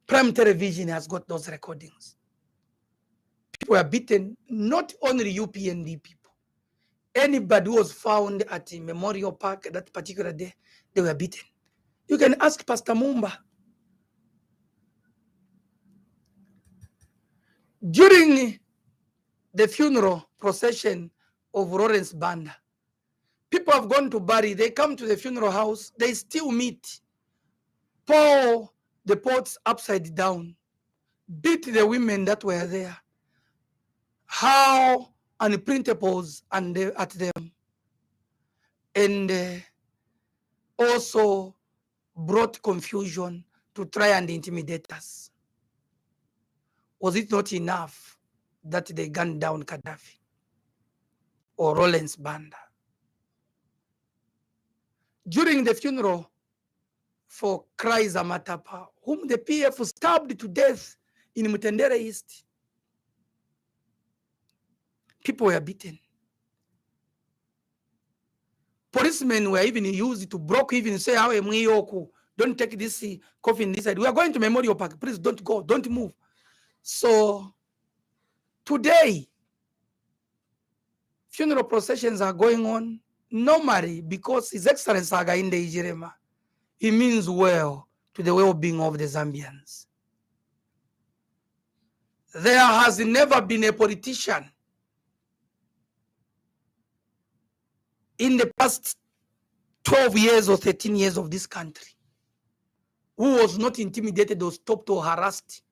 Prime Television has got those recordings. People were beaten, not only UPND people. Anybody who was found at the Memorial Park that particular day, they were beaten. You can ask Pastor Mumba. During the funeral procession of Lawrence Banda, people have gone to bury, they come to the funeral house, they still meet, pour the pots upside down, beat the women that were there, how unprintables and at them, and also brought confusion to try and intimidate us. Was it not enough that they gunned down Gaddafi or Lawrence Banda? During the funeral for Kaiser Matapa, whom the PF stabbed to death in Mutendere East, people were beaten. Policemen were even used to block, even say, don't take this coffin this side. We are going to Memorial Park. Please don't go. Don't move. So today, funeral processions are going on normally because His Excellency Hakainde Hichilema, he means well to the well-being of the Zambians. There has never been a politician in the past 12 years or 13 years of this country who was not intimidated or stopped or harassed.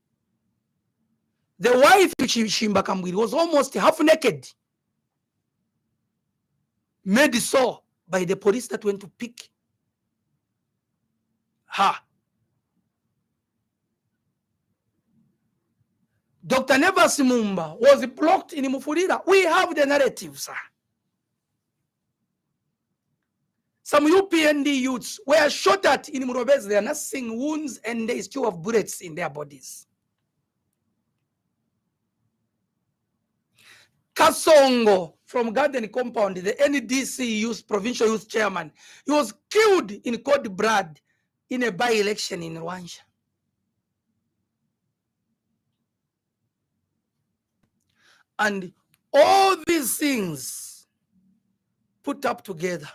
The wife, Shimba Kambwili, was almost half naked, made so by the police that went to pick her. Dr. Nevas Mumba was blocked in Mufulira. We have the narrative, sir. Some UPND youths were shot at in Murobez. They are nursing wounds and they still have bullets in their bodies. Kasongo from Garden Compound, the NDC youth, provincial youth chairman, he was killed in cold blood in a by-election in Rwanda. And all these things put up together,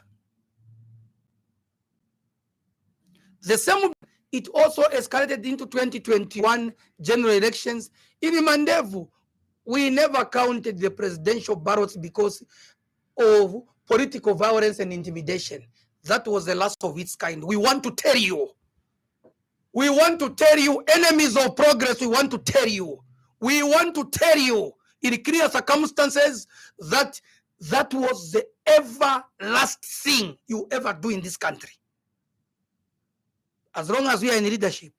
the same, it also escalated into 2021 general elections. In Mandevu, we never counted the presidential ballots because of political violence and intimidation. That was the last of its kind. We want to tell you. We want to tell you, enemies of progress, we want to tell you. We want to tell you in clear circumstances that that was the ever last thing you ever do in this country. As long as we are in leadership,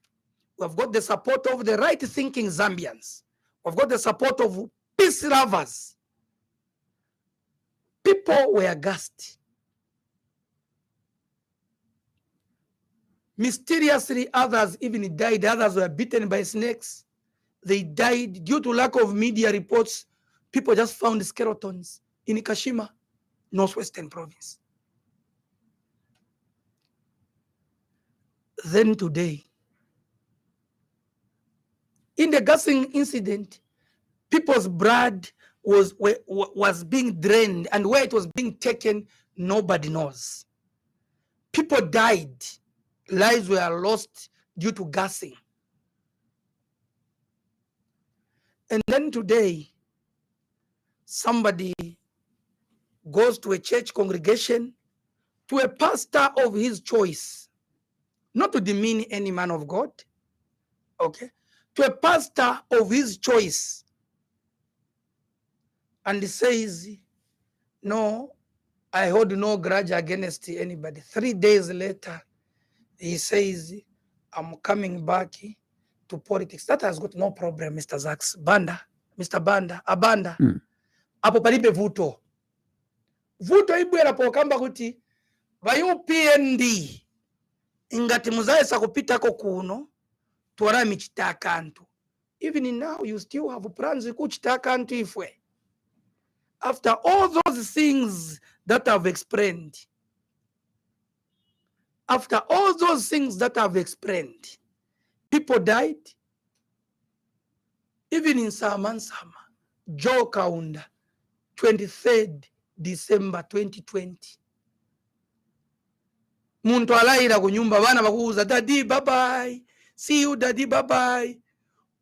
we have got the support of the right-thinking Zambians. We've got the support of peace lovers. People were aghast. Mysteriously, others even died. Others were bitten by snakes. They died due to lack of media reports. People just found skeletons in Kashima, Northwestern Province. Then today, in the gassing incident, people's blood was being drained, and where it was being taken, nobody knows. People died. Lives were lost due to gassing. And then today, somebody goes to a church congregation, to a pastor of his choice, not to demean any man of God, okay, to a pastor of his choice, and he says, no, I hold no grudge against anybody. 3 days later, he says, I'm coming back to politics. That has got no problem, Mr. Zax. Banda, Mr. Banda, Abanda. Apo palibe vuto. Vuto ibwera pokamba kuti, vayu PND, ingati muzaesa kupita kuno, tuwara michitaka antu. Even now, you still have plans kuchitaka antu ifwe. After all those things that I've explained, after all those things that I've explained, people died. Even in Samansama, Joe Kaunda, 23rd December 2020. Muntu alaira kunyumba bana bakuuza, daddy bye bye, see you daddy bye bye.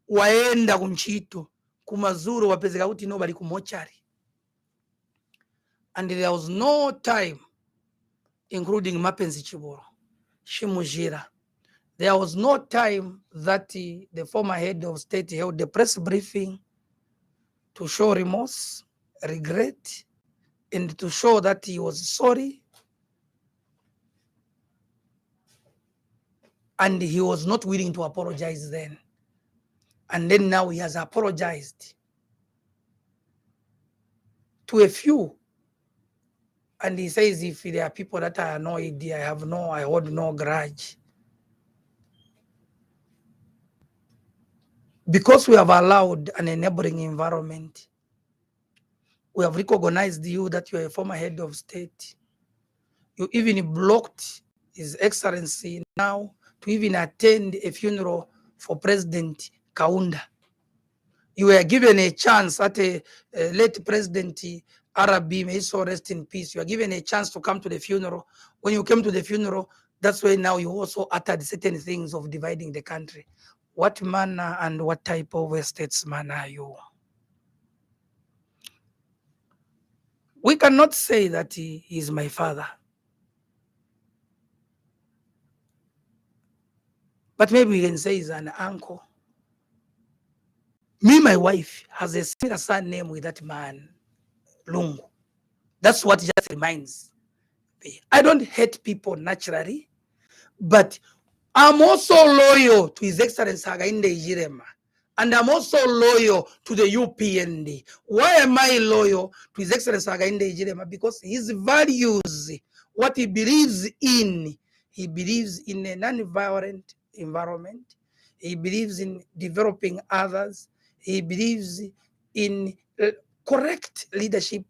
Waenda kunchito kumazuru wapezeka kuti no bali kumochari. And there was no time, including Mapenzi Chiboro, Shimujira. There was no time that the former head of state held the press briefing to show remorse, regret, and to show that he was sorry. And he was not willing to apologize then. And then now he has apologized to a few. And he says, if there are people that are annoyed, I hold no grudge. Because we have allowed an enabling environment, we have recognized you that you are a former head of state. You even blocked His Excellency now to even attend a funeral for President Kaunda. You were given a chance at a late President Arabi, may he so rest in peace. You are given a chance to come to the funeral. When you came to the funeral, that's why now you also uttered certain things of dividing the country. What manner and what type of a statesman are you? We cannot say that he is my father. But maybe we can say he's an uncle. Me, my wife, has a similar surname with that man, Lungu. That's what just reminds me. I don't hate people naturally, but I'm also loyal to His Excellency Hakainde Hichilema. And I'm also loyal to the UPND. Why am I loyal to His Excellency Hakainde Hichilema? Because his values, what he believes in a non-violent environment. He believes in developing others. He believes in correct leadership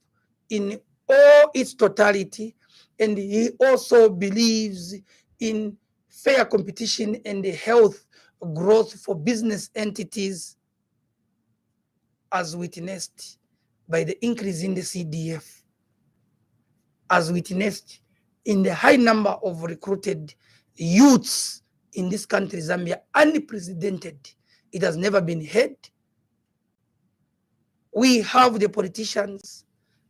in all its totality. And he also believes in fair competition and the health growth for business entities, as witnessed by the increase in the CDF, as witnessed in the high number of recruited youths in this country, Zambia, unprecedented. It has never been heard. We have the politicians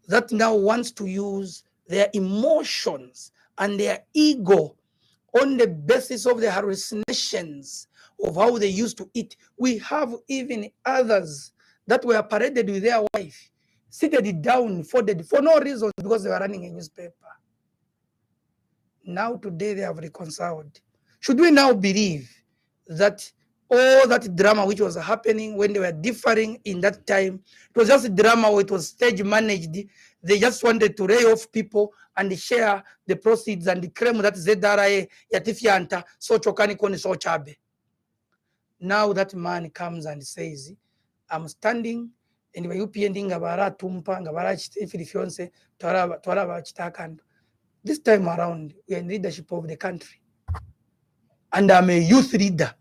that now wants to use their emotions and their ego on the basis of the hallucinations of how they used to eat. We have even others that were paraded with their wife, seated down, folded for no reason, because they were running a newspaper. Now today they have reconciled. Should we now believe that all that drama which was happening when they were differing in that time, it was just a drama where it was stage managed? They just wanted to lay off people and share the proceeds and the claim that ZRA yatifianta so chokani koni so chabe. Now that man comes and says, I'm standing and we UPND ngabara tumpa ngabara chifilifionse twala chitakando. This time around, we are in leadership of the country. And I'm a youth leader.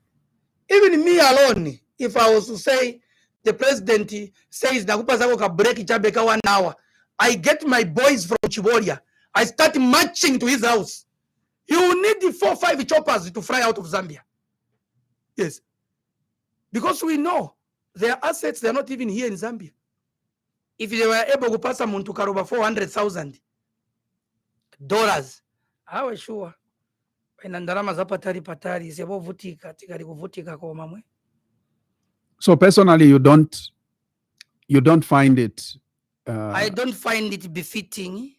Even me alone, if I was to say, the president says, Nakupa zako ka break chabeka 1 hour, I get my boys from Chiboria. I start marching to his house. You need 4 or 5 choppers to fly out of Zambia. Yes. Because we know their assets, they're not even here in Zambia. If they were able to pass them to Karoba $400,000, I was sure.
So personally, you don't find it
I don't find it befitting.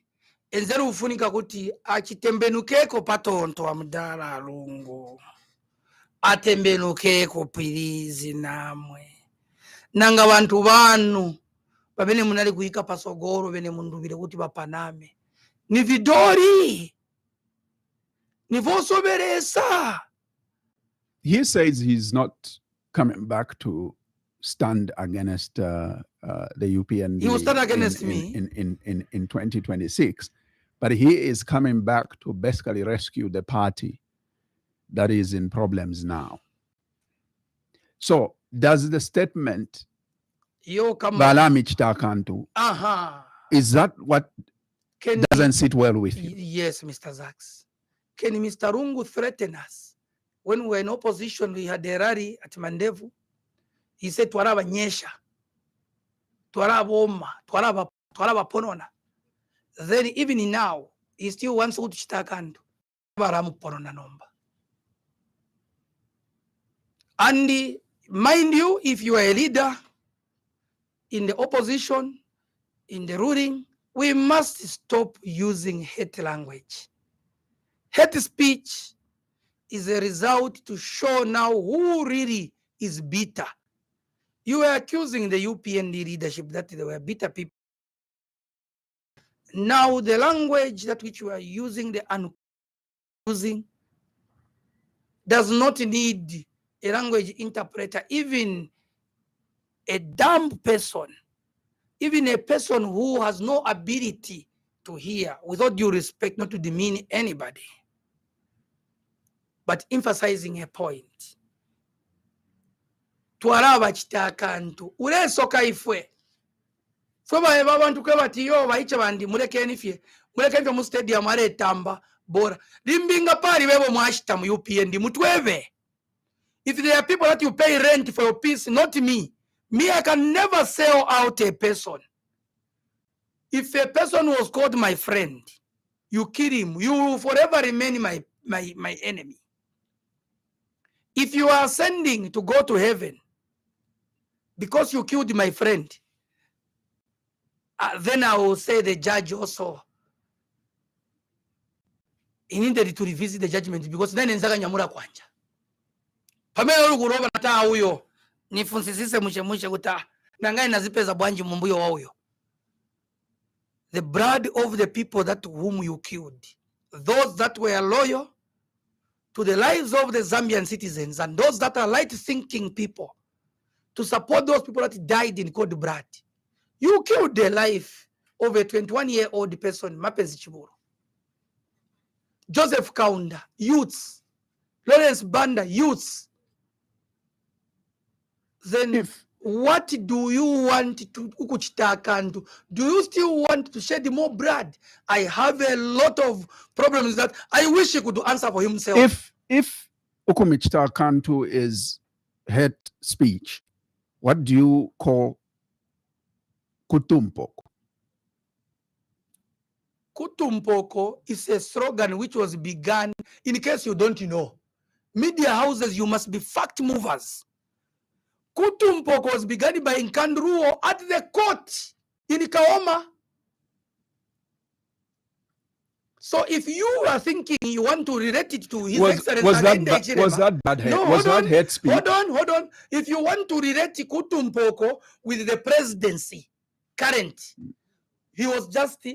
Enzeru ufunika kuti achitembenukeko patonto amdala lungu. Atembenukeko pilizi namwe. Nanga bantu banu babene munali kuika pasogoro bene mundubire kuti bapaname. Ni vidori. Ni vosoberesa.
He says he's not coming back to stand against the UPND.
He will stand against me
in 2026, but he is coming back to basically rescue the party that is in problems now. So does the statement Balami Chitakantu, is that what doesn't sit well with you?
Yes, Mr. Zaks. Can Mr. Lungu threaten us? When we were in opposition, we had a rally at Mandevu. He said, Twaraba Nyesha. twalaba ponona. Then even now, he still wants to chitakandu. Baramu ponona nomba. And mind you, if you are a leader in the opposition, in the ruling, we must stop using hate language. Hate speech is a result to show now who really is bitter. You are accusing the UPND leadership that they were bitter people. Now the language that which you are using, using, does not need a language interpreter. Even a dumb person, even a person who has no ability to hear, without due respect, not to demean anybody, but emphasizing a point. Twalaba chitakantu ulesoka ifwe fwe babantu kwe bati yo bayicha bandi mulekeni fye mu stadium ale tamba bora limbinga pali bebo mwashita mu UPND mutweve. If there are people that you pay rent for your peace, not me, I can never sell out a person. If a person was called my friend, you kill him, you will forever remain my enemy. If you are sending to go to heaven because you killed my friend, then I will say the judge also, he needed to revisit the judgment, because then nzaga nyamura kwanja pamela oluguroba nata huyo nifunsisise mche guta nangai nazipeza bwanji mumbuyo wa huyo. The blood of the people that whom you killed, those that were loyal to the lives of the Zambian citizens, and those that are light-thinking people, to support those people that died in cold blood. You killed the life of a 21-year-old person, Mapenzi Chiburu, Joseph Kaunda, youths, Lawrence Banda, youths. Then what do you want to ukuchitakandu? Do you still want to shed more blood? I have a lot of problems that I wish he could answer for himself.
If ukuchitakandu is hate speech, what do you call kutumpoko?
Kutumpoko is a slogan which was begun, in case you don't know, media houses, you must be fact movers. Kutumpoko was begun by Nkandruo at the court in Kaoma. So if you are thinking you want to relate it to his excellency,
was that bad hate?
No,
was that hate speech?
Hold on. If you want to relate Kutumpoko with the presidency, current, he was just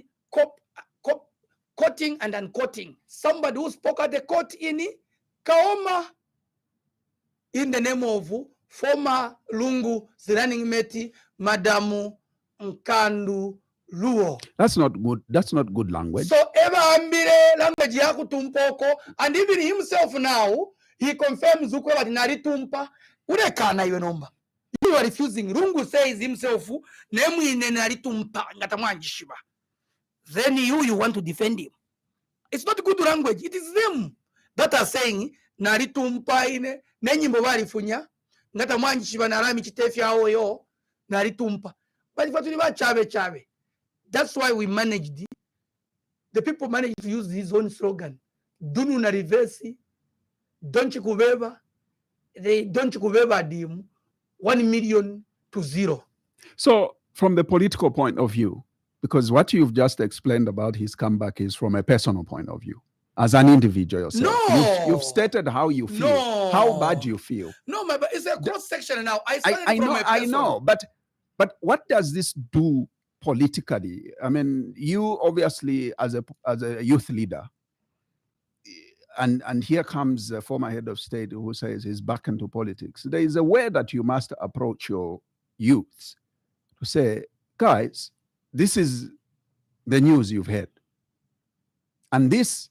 quoting and unquoting somebody who spoke at the court in Kaoma in the name of former Lungu running mate, Madamu Nkandu Luo.
That's not good. That's not good language.
So ever ambire language ya kutumpoko, and even himself now, he confirms ukwe bati naritumpa. Urekana iyo nomba. You are refusing. Lungu says himself, nemu ine naritumpa ngatamwanjishiba. Then you want to defend him. It's not good language. It is them that are saying naritumpa ine nenyimbo balifunya ngata mwanjishiba narami chitefya oyo naritumpa. But fatuli ba chabe. That's why we managed, the people managed to use his own slogan. Dunu na reverse, don't you kubeba, they don't you kubeba dim 1 million to 0.
So from the political point of view, because what you've just explained about his comeback is from a personal point of view, as an individual yourself.
No.
You've stated how you feel,
No.
how bad you feel.
No, but it's a cross section now.
I know, but what does this do politically? I mean, you obviously as a youth leader, and here comes the former head of state who says he's back into politics. There is a way that you must approach your youths to say, guys, this is the news you've heard, and this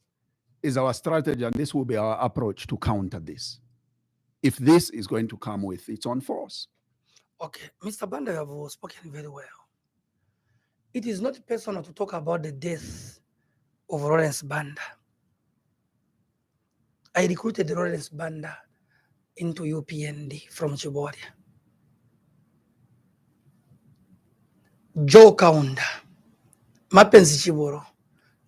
is our strategy, and this will be our approach to counter this, if this is going to come with its own force.
Okay, Mr. Banda, you have spoken very well. It is not personal to talk about the death of Lawrence Banda. I recruited Lawrence Banda into UPND from Chiboria. Joe Kaunda, Mapenzi Chiboro.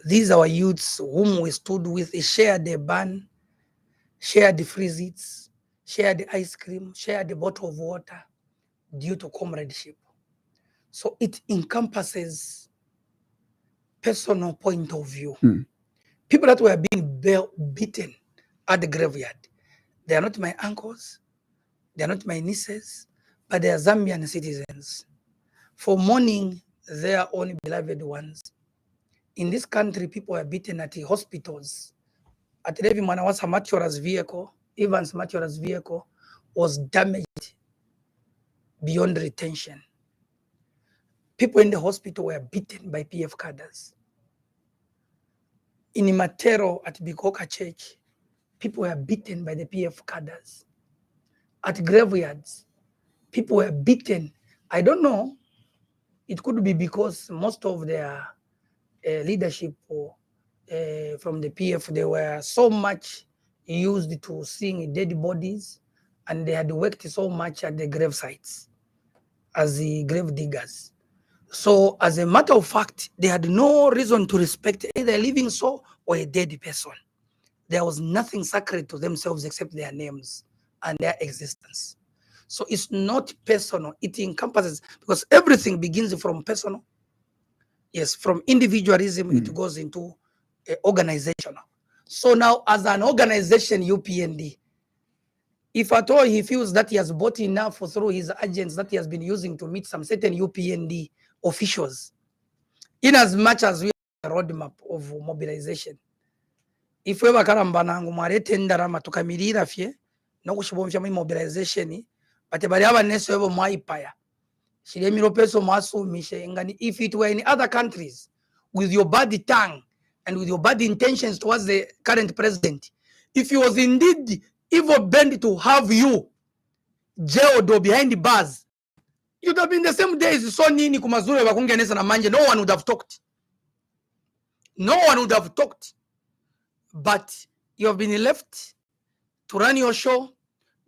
These are our youths whom we stood with, shared the bun, shared the freezes, shared the ice cream, shared the bottle of water due to comradeship. So it encompasses personal point of view. People that were being beaten at the graveyard, they are not my uncles, they are not my nieces, but they are Zambian citizens. For mourning their own beloved ones. In this country, people were beaten at the hospitals. At Levi Manawasa Matura's vehicle, Evans Matura's vehicle, was damaged beyond retention. People in the hospital were beaten by PF cadres. In Imatero at Bikoka Church, people were beaten by the PF cadres. At graveyards, people were beaten. I don't know. It could be because most of their leadership from the PF, they were so much used to seeing dead bodies, and they had worked so much at the grave sites as the grave diggers. So as a matter of fact, they had no reason to respect either a living soul or a dead person. There was nothing sacred to themselves except their names and their existence. So it's not personal. It encompasses, because everything begins from personal. Yes, from individualism, it goes into organizational. So now as an organization, UPND, if at all he feels that he has bought enough through his agents that he has been using to meet some certain UPND officials, in as much as we have a roadmap of mobilization, if we bakaramba nangu mwarete ndarama tukamirira fye no kushibomfya mu mobilization bate bali abanese webo mwaipaya shiremiro peso mwasumishe ngani. If it were in other countries with your bad tongue and with your bad intentions towards the current president, if he was indeed evil bent to have you jailed or behind the bars, it would have been the same days. So nini kumazuru wakungeneza na manje, no one would have talked. No one would have talked. But you have been left to run your show,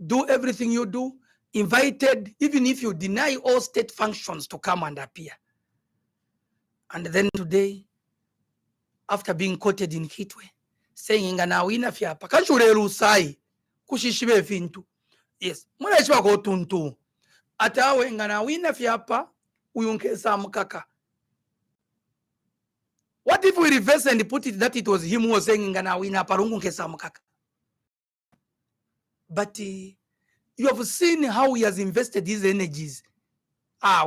do everything you do, invited, even if you deny all state functions to come and appear. And then today, after being quoted in Kitwe, saying ngana wina fiapa, kanjure rusai, kushishibe fintu. Yes, mwana ishiwa kotuntu. Atawe ngana wina fiapa, uyunkesa mkaka. What if we reverse and put it that it was him who was saying ngana wina parungu nkesa mkaka? But you have seen how he has invested his energies.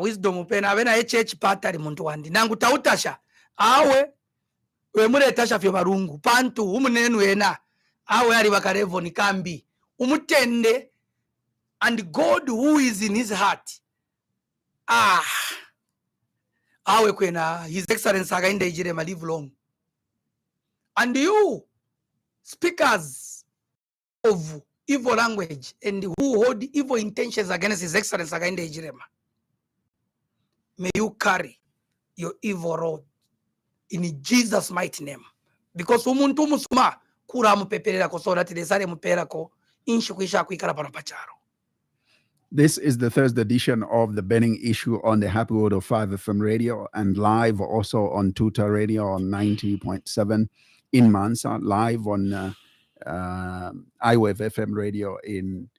Wisdom upena wena HH patari muntu wandi. Nangu tautasha. Awe wemure tasha fyo barungu. Pantu umunenu ena. Awe ari wakarevo ni kambi. Umutende. And God who is in his heart. Awe kwena His Excellency Hakainde Hichilema live long. And you, speakers of evil language and who hold evil intentions against His Excellency Hakainde Hichilema, may you carry your evil rod in Jesus' mighty name. Because umuntu musuma kura mupeperera ko so that desare mupera ko inshi kwisha kwikara pano pacharo.
This is the Thursday edition of the Burning Issue on the Happy World of 5 FM radio, and live also on Tuta Radio on 90.7 in Mansa, live on iWave FM radio in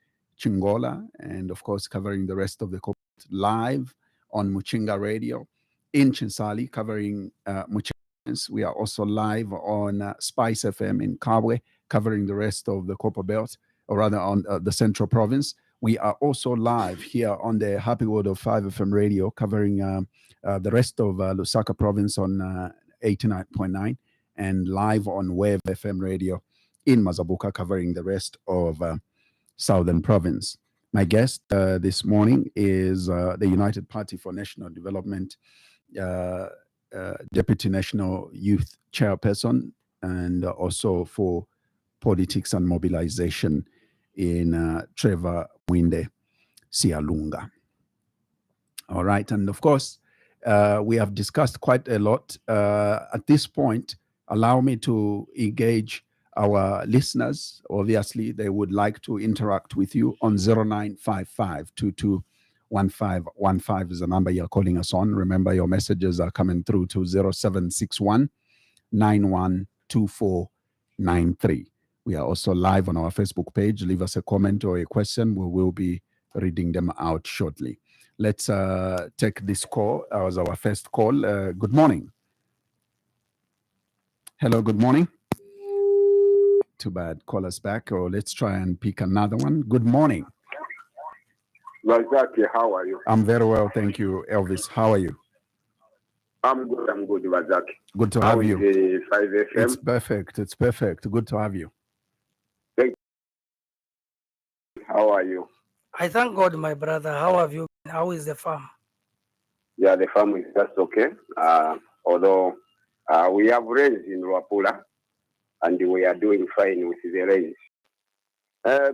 Chingola, and of course covering the rest of the coast, live on Muchinga Radio in Chinsali, covering Muchinga. We are also live on Spice FM in Kabwe, covering the rest of the Copper Belt, or rather on the Central Province. We are also live here on the Happy World of 5 FM radio, covering the rest of Lusaka Province on 89.9, and live on Wave FM radio in Mazabuka, covering the rest of Southern Province. My guest this morning is the United Party for National Development Deputy National Youth Chairperson, and also for Politics and Mobilization in Trevor Mwinde Sialunga. All right, and of course, we have discussed quite a lot. At this point, allow me to engage our listeners. Obviously, they would like to interact with you on 0955 1515 is the number you're calling us on. Remember, your messages are coming through to 0761 912493. We are also live on our Facebook page. Leave us a comment or a question. We will be reading them out shortly. Let's take this call as our first call. Good morning. Hello, good morning. Too bad. Call us back, or let's try and pick another one. Good morning.
Wazaki, how are you?
I'm very well, thank you, Elvis. How are you?
I'm good, Wazaki.
Good to
How
have
is
you.
the 5FM?
It's perfect. It's perfect. Good to have you.
How are you?
I thank God, my brother. How have you been? How is the farm?
Yeah, the farm is just okay. Although we have rains in Ruapula, and we are doing fine with the rains.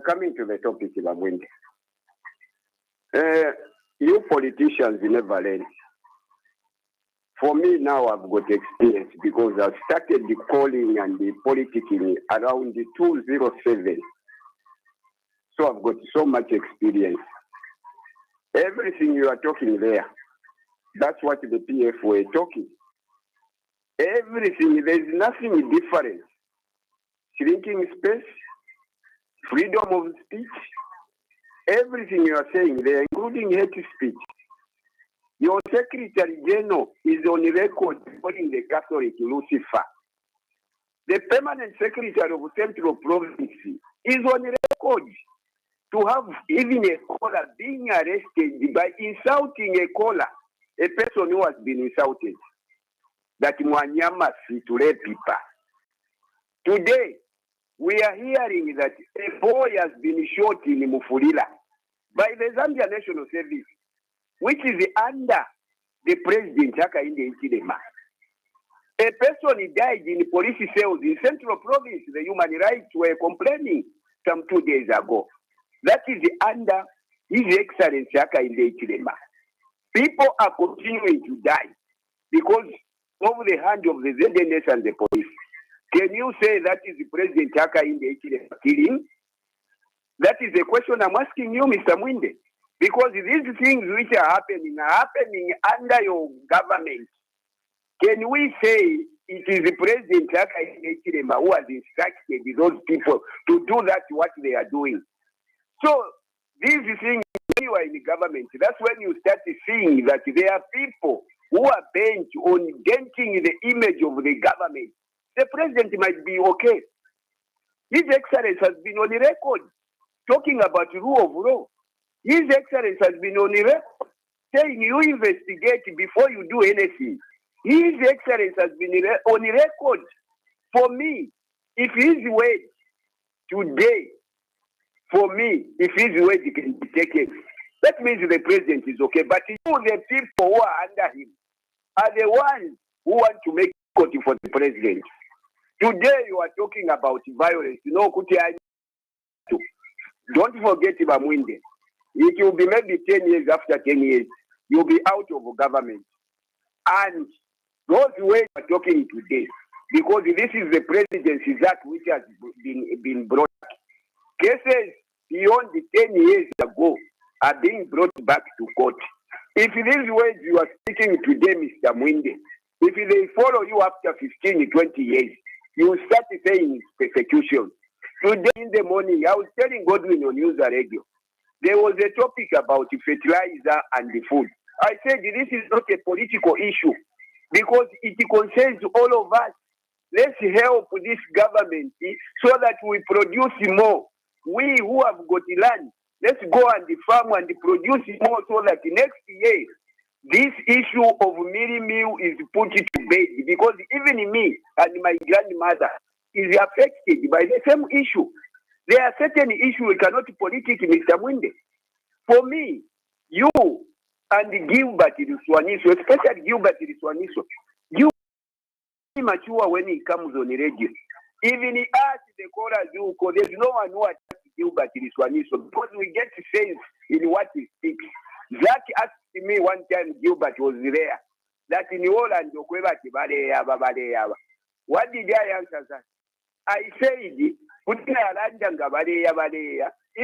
Coming to the topic, Bamwindi. You politicians never learn. For me now, I've got experience because I've started the calling and the politicking around the 2007. So I've got so much experience. Everything you are talking there, that's what the PF were talking. Everything, there's nothing different. Shrinking space, freedom of speech, everything you are saying there, including hate speech. Your Secretary General is on record calling the Catholic Lucifer. The permanent secretary of Central Province is on record to have even a caller being arrested by insulting a caller, a person who has been insulted. That Mwanyama to rape people. Today, we are hearing that a boy has been shot in Mufulira by the Zambia National Service, which is under the President Hakainde Hichilema. A person died in police cells in Central Province. The human rights were complaining some 2 days ago. That is under His Excellency Hakainde Hichilema. People are continuing to die because of the hand of the ZNS and the police. Can you say that is the President Hakainde Hichilema killing? That is the question I'm asking you, Mr. Mwinde. Because these things which are happening under your government. Can we say it is the President Hakainde Hichilema who has instructed those people to do that what they are doing? So these things, when you are in the government, that's when you start seeing that there are people who are bent on denting the image of the government. The president might be okay. His Excellency has been on the record talking about rule of law. His Excellency has been on the record saying you investigate before you do anything. His Excellency has been on the record. For me, if his word today, for me, if his word can be taken, that means the president is okay. But you, the people who are under him, are the ones who want to make court for the president. Today you are talking about violence. You know, don't forget Bamwinde. It will be maybe 10 years after 10 years, you'll be out of government. And those ways are talking today, because this is the presidency that which has been brought back. Cases beyond the 10 years ago are being brought back to court. If these words you are speaking today, Mr. Mwinde, if they follow you after 15, 20 years, you will start saying it's persecution. Today in the morning, I was telling Godwin on News Radio, there was a topic about fertilizer and the food. I said this is not a political issue because it concerns all of us. Let's help this government so that we produce more. We who have got land, let's go and farm and produce more so that next year this issue of meal is put to bed, because even me and my grandmother is affected by the same issue. There are certain issues we cannot politic, Mr. Mwinde. For me, you and Gilbert Liswaniso, especially Gilbert Liswaniso, you mature when he comes on the radio. Even he asked the callers, there's no one who attacks Gilbert Liswaniso because we get sense in what he speaks. Zach asked me one time, Gilbert was there, that in Holland, what did I answer that? I said, if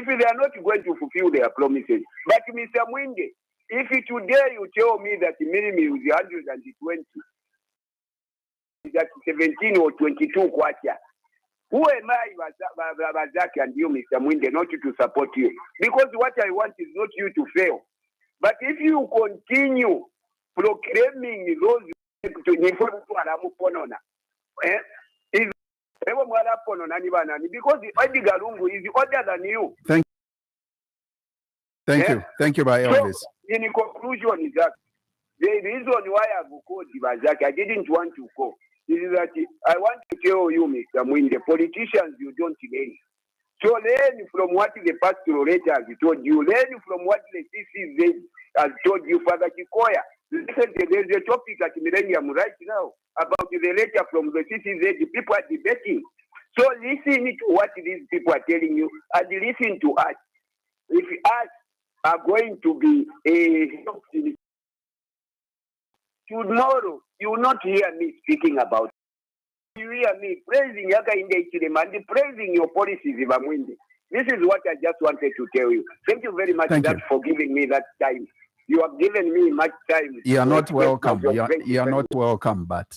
they are not going to fulfill their promises. But Mr. Mwinde, If today you tell me that minimum is 120, that 17 or 22 kwacha, who am I, Bazaki and you, Mr. Mwinde, not to support you? Because what I want is not you to fail. But if you continue proclaiming those because the Odigalungu is older than you.
Thank you, by Elvis.
So, in conclusion, is that the reason why I've called Bazaki, I didn't want to call, is that I want to tell you, Mr. Mwinde, politicians, you don't learn. So learn from what the pastoral letter has told you. Learn from what the CCZ has told you, Father Kikoya. Listen, there's a topic at Millennium right now about the letter from the CCZ. The people are debating. So listen to what these people are telling you and listen to us. If us are going to be a tomorrow, you will not hear me speaking about it. You hear me praising Yaka Inde Ichilema and praising your policies, Ivamwinde. This is what I just wanted to tell you. Thank you very much for giving me that time. You have given me much time.
You are not welcome. You are not welcome, but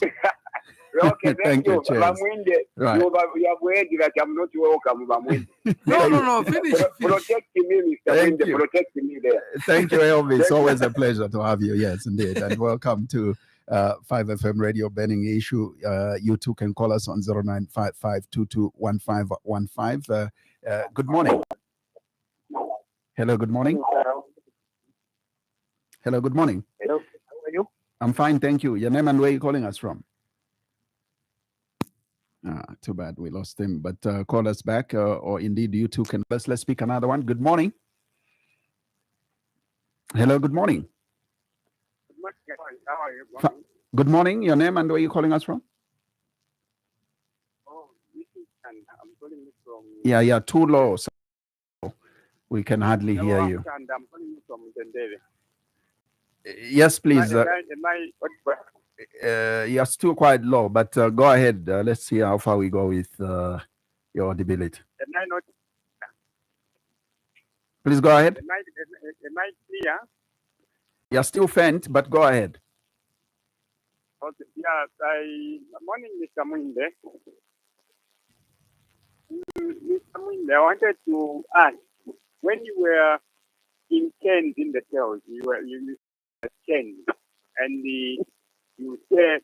okay,
thank you.
Ivamwinde,
Right.
you have heard that I'm not welcome, Ivamwinde.
No, finish.
Protect me, Mr.
Thank
Mwinde.
you.
Protect me there.
Thank you, Elvis. Always a pleasure to have you. Yes, indeed. And welcome to 5FM Radio Burning Issue. You too can call us on 0955221515. Good morning. Hello, good morning. Hello, good morning.
Hello, how are you?
I'm fine, thank you. Your name and where are you calling us from? Too bad we lost him, but call us back, or indeed you too can. Let's speak another one. Good morning. Hello, good morning.
How are you?
Good morning. Your name and where are you calling us from?
Oh, this is and I'm calling you from.
Yeah, too low. So we can hardly hear you.
And I'm calling you from Zendele.
Yes, please.
Am I
You're still quite low, but go ahead. Let's see how far we go with your audibility.
Am I not?
Please go ahead.
Am I clear?
You're still faint, but go ahead.
Okay. Yeah. Morning, Mr. Mwinde. Mr. Mwinde, I wanted to ask, when you were in Kent in the cells, you were Kent, and you said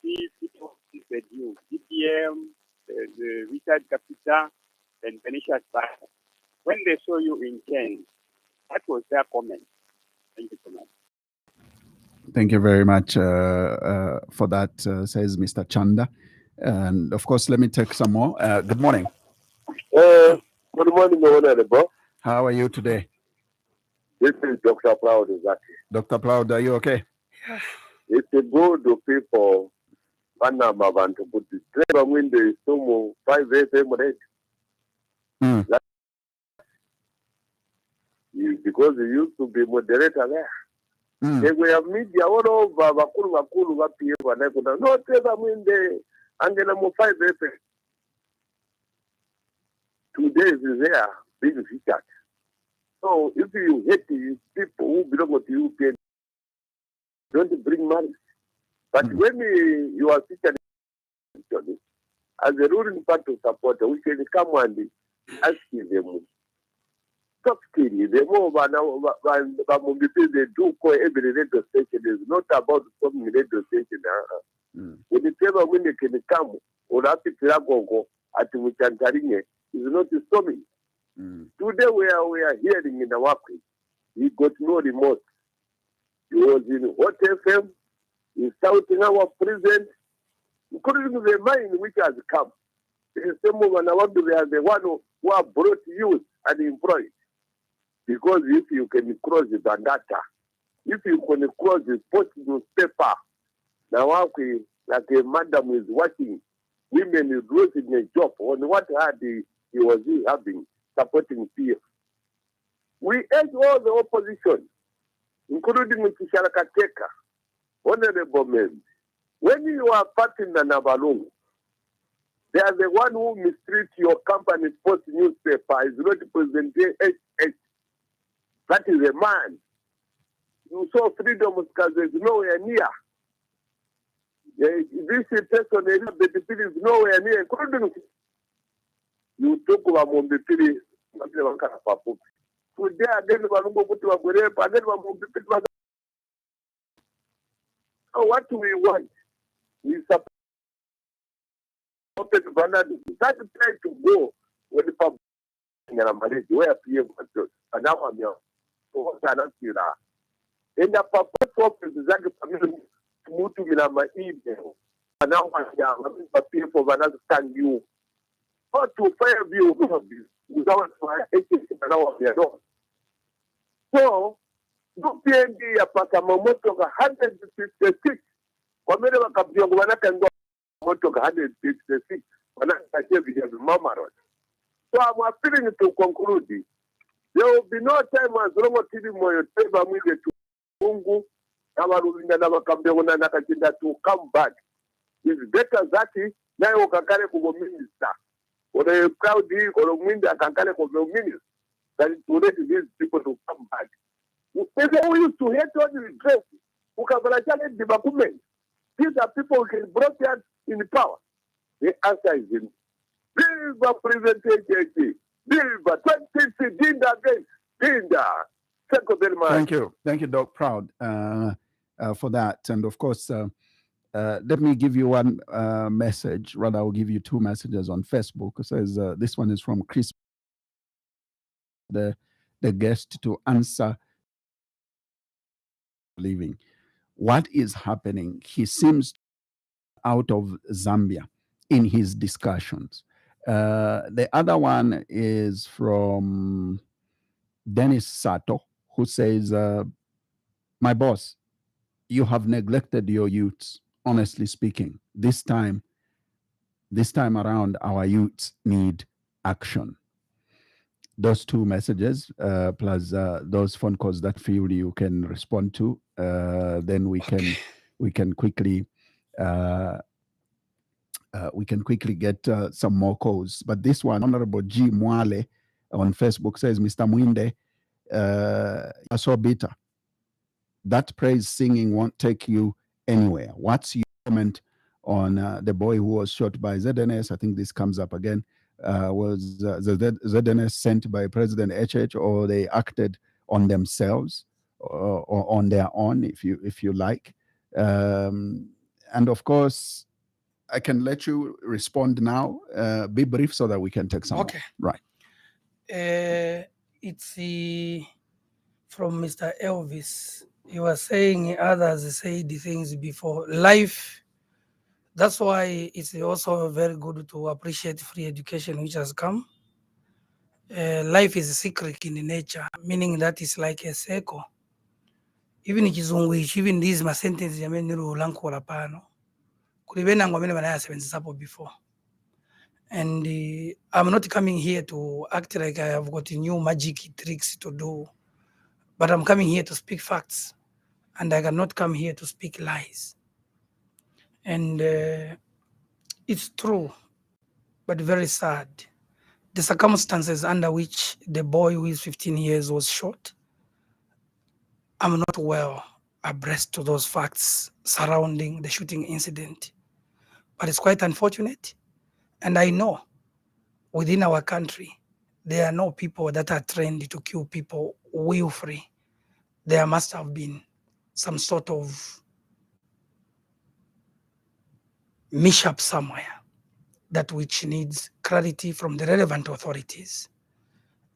see people said you DPM, the Richard Capita, and Venetia Star. When they saw you in Kent, what was their comment? Thank you so much.
Thank you very much for that, says Mr. Chanda. And of course, let me take some more. Good morning.
Good morning, Honorable.
How are you today?
This is Dr. Proud, exactly.
Dr. Ploud, are you okay?
It's a good people. Panama want to put this driver window to 5 FM rate. Because you used to be moderator there. They were media all over Bakuru Vapieva Nekuna. No, driver window and then I'm 5 FM. 2 days is there being featured. So if you hate these people who belong to you, don't bring money. But when you are featured as a ruling party supporter, we can come and ask them. Stop killing them over now. They do call every radio station. It's not about some radio station. When the table when they can come, or after Tiragongo at Muchantarine, is not storming. Today we are hearing in our place, he got no remote. He was in Hot FM, he's shouting our president, including the mind which has come. The same woman, they are the one who have brought youth and employed. Because if you can cross the bandata, if you can cross the post newspaper, now like a madam is watching women is losing a job on what he was having. Supporting fear. We urge all the opposition, including Mkishala Kateka, honorable men, when you are parting the Navalung, they are the one who mistreat your company post newspaper is not President HH. That is a man. you saw freedom because there's nowhere near. This person, Elizabeth Pili, is nowhere near, including you talk about Mombipili. Today, again, so what do we want? We support Bernard. That try to go with the public where PM controls. And now I'm young. So what can I see that? In the purpose of the family, move to me my email. And now I'm young. I'm going to pay for another stand you. Or to fire view without my 18 an hour. So, no PND apata mamoto 156. Wamele wakabia kuwana kango moto 156. Wanakachia vya mama road. So I'm appealing to conclude. There will be no time as long as TV moyo teba mwile tu Mungu na warudinda na wakambia wana nakachinda to come back. It's better that nae ukakale kubo minister. Or a crowd or a wind akakale kubo minister. That is to let these people to come back. People who used to hate all the dress, who can challenge the document. These are people who can brought us in power. The answer is in. Viva President JJ. Viva 2060. Dinda again. Dinda. Thank you very much.
Thank you. Thank you, Doc Proud, for that. And of course, let me give you one message. Rather, I'll give you two messages on Facebook. It says, this one is from Chris, the guest to answer leaving. What is happening? He seems out of Zambia in his discussions. The other one is from Dennis Sato, who says, my boss, you have neglected your youths, honestly speaking. This time around, our youths need action. Those two messages, plus those phone calls that feel you can respond to, then we can quickly get some more calls. But this one, Honorable G. Mwale on Facebook says, Mr. Mwinde, you're so bitter. That praise singing won't take you anywhere. What's your comment on the boy who was shot by ZNS? I think this comes up again. Was the ZNS sent by President HH, or they acted on themselves or on their own, if you like? And of course, I can let you respond now. Be brief so that we can take some.
Okay.
Right.
It's from Mr. Elvis. You were saying others say the things before. Life, that's why it's also very good to appreciate free education which has come. Life is cyclic in nature, meaning that it's like a cycle. Even even these my sentences before. And I'm not coming here to act like I have got new magic tricks to do, but I'm coming here to speak facts, and I cannot come here to speak lies. And it's true, but very sad. The circumstances under which the boy who is 15 years was shot, I'm not well abreast to those facts surrounding the shooting incident, but it's quite unfortunate. And I know within our country, there are no people that are trained to kill people willfully. There must have been some sort of mishap somewhere, that which needs clarity from the relevant authorities.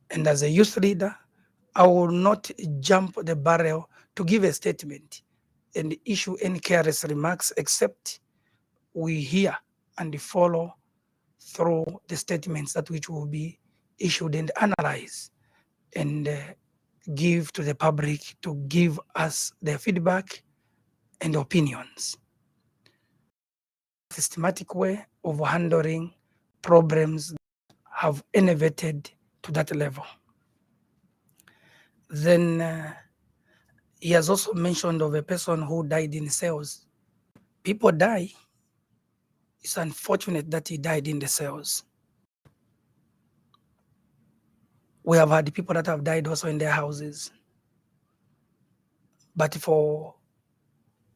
And as a youth leader, I will not jump the barrel to give a statement and issue any careless remarks, except we hear and follow through the statements that which will be issued and analyze and give to the public to give us their feedback and opinions. Systematic way of handling problems have elevated to that level. Then he has also mentioned of a person who died in cells. People die. It's unfortunate that he died in the cells. We have had people that have died also in their houses. But for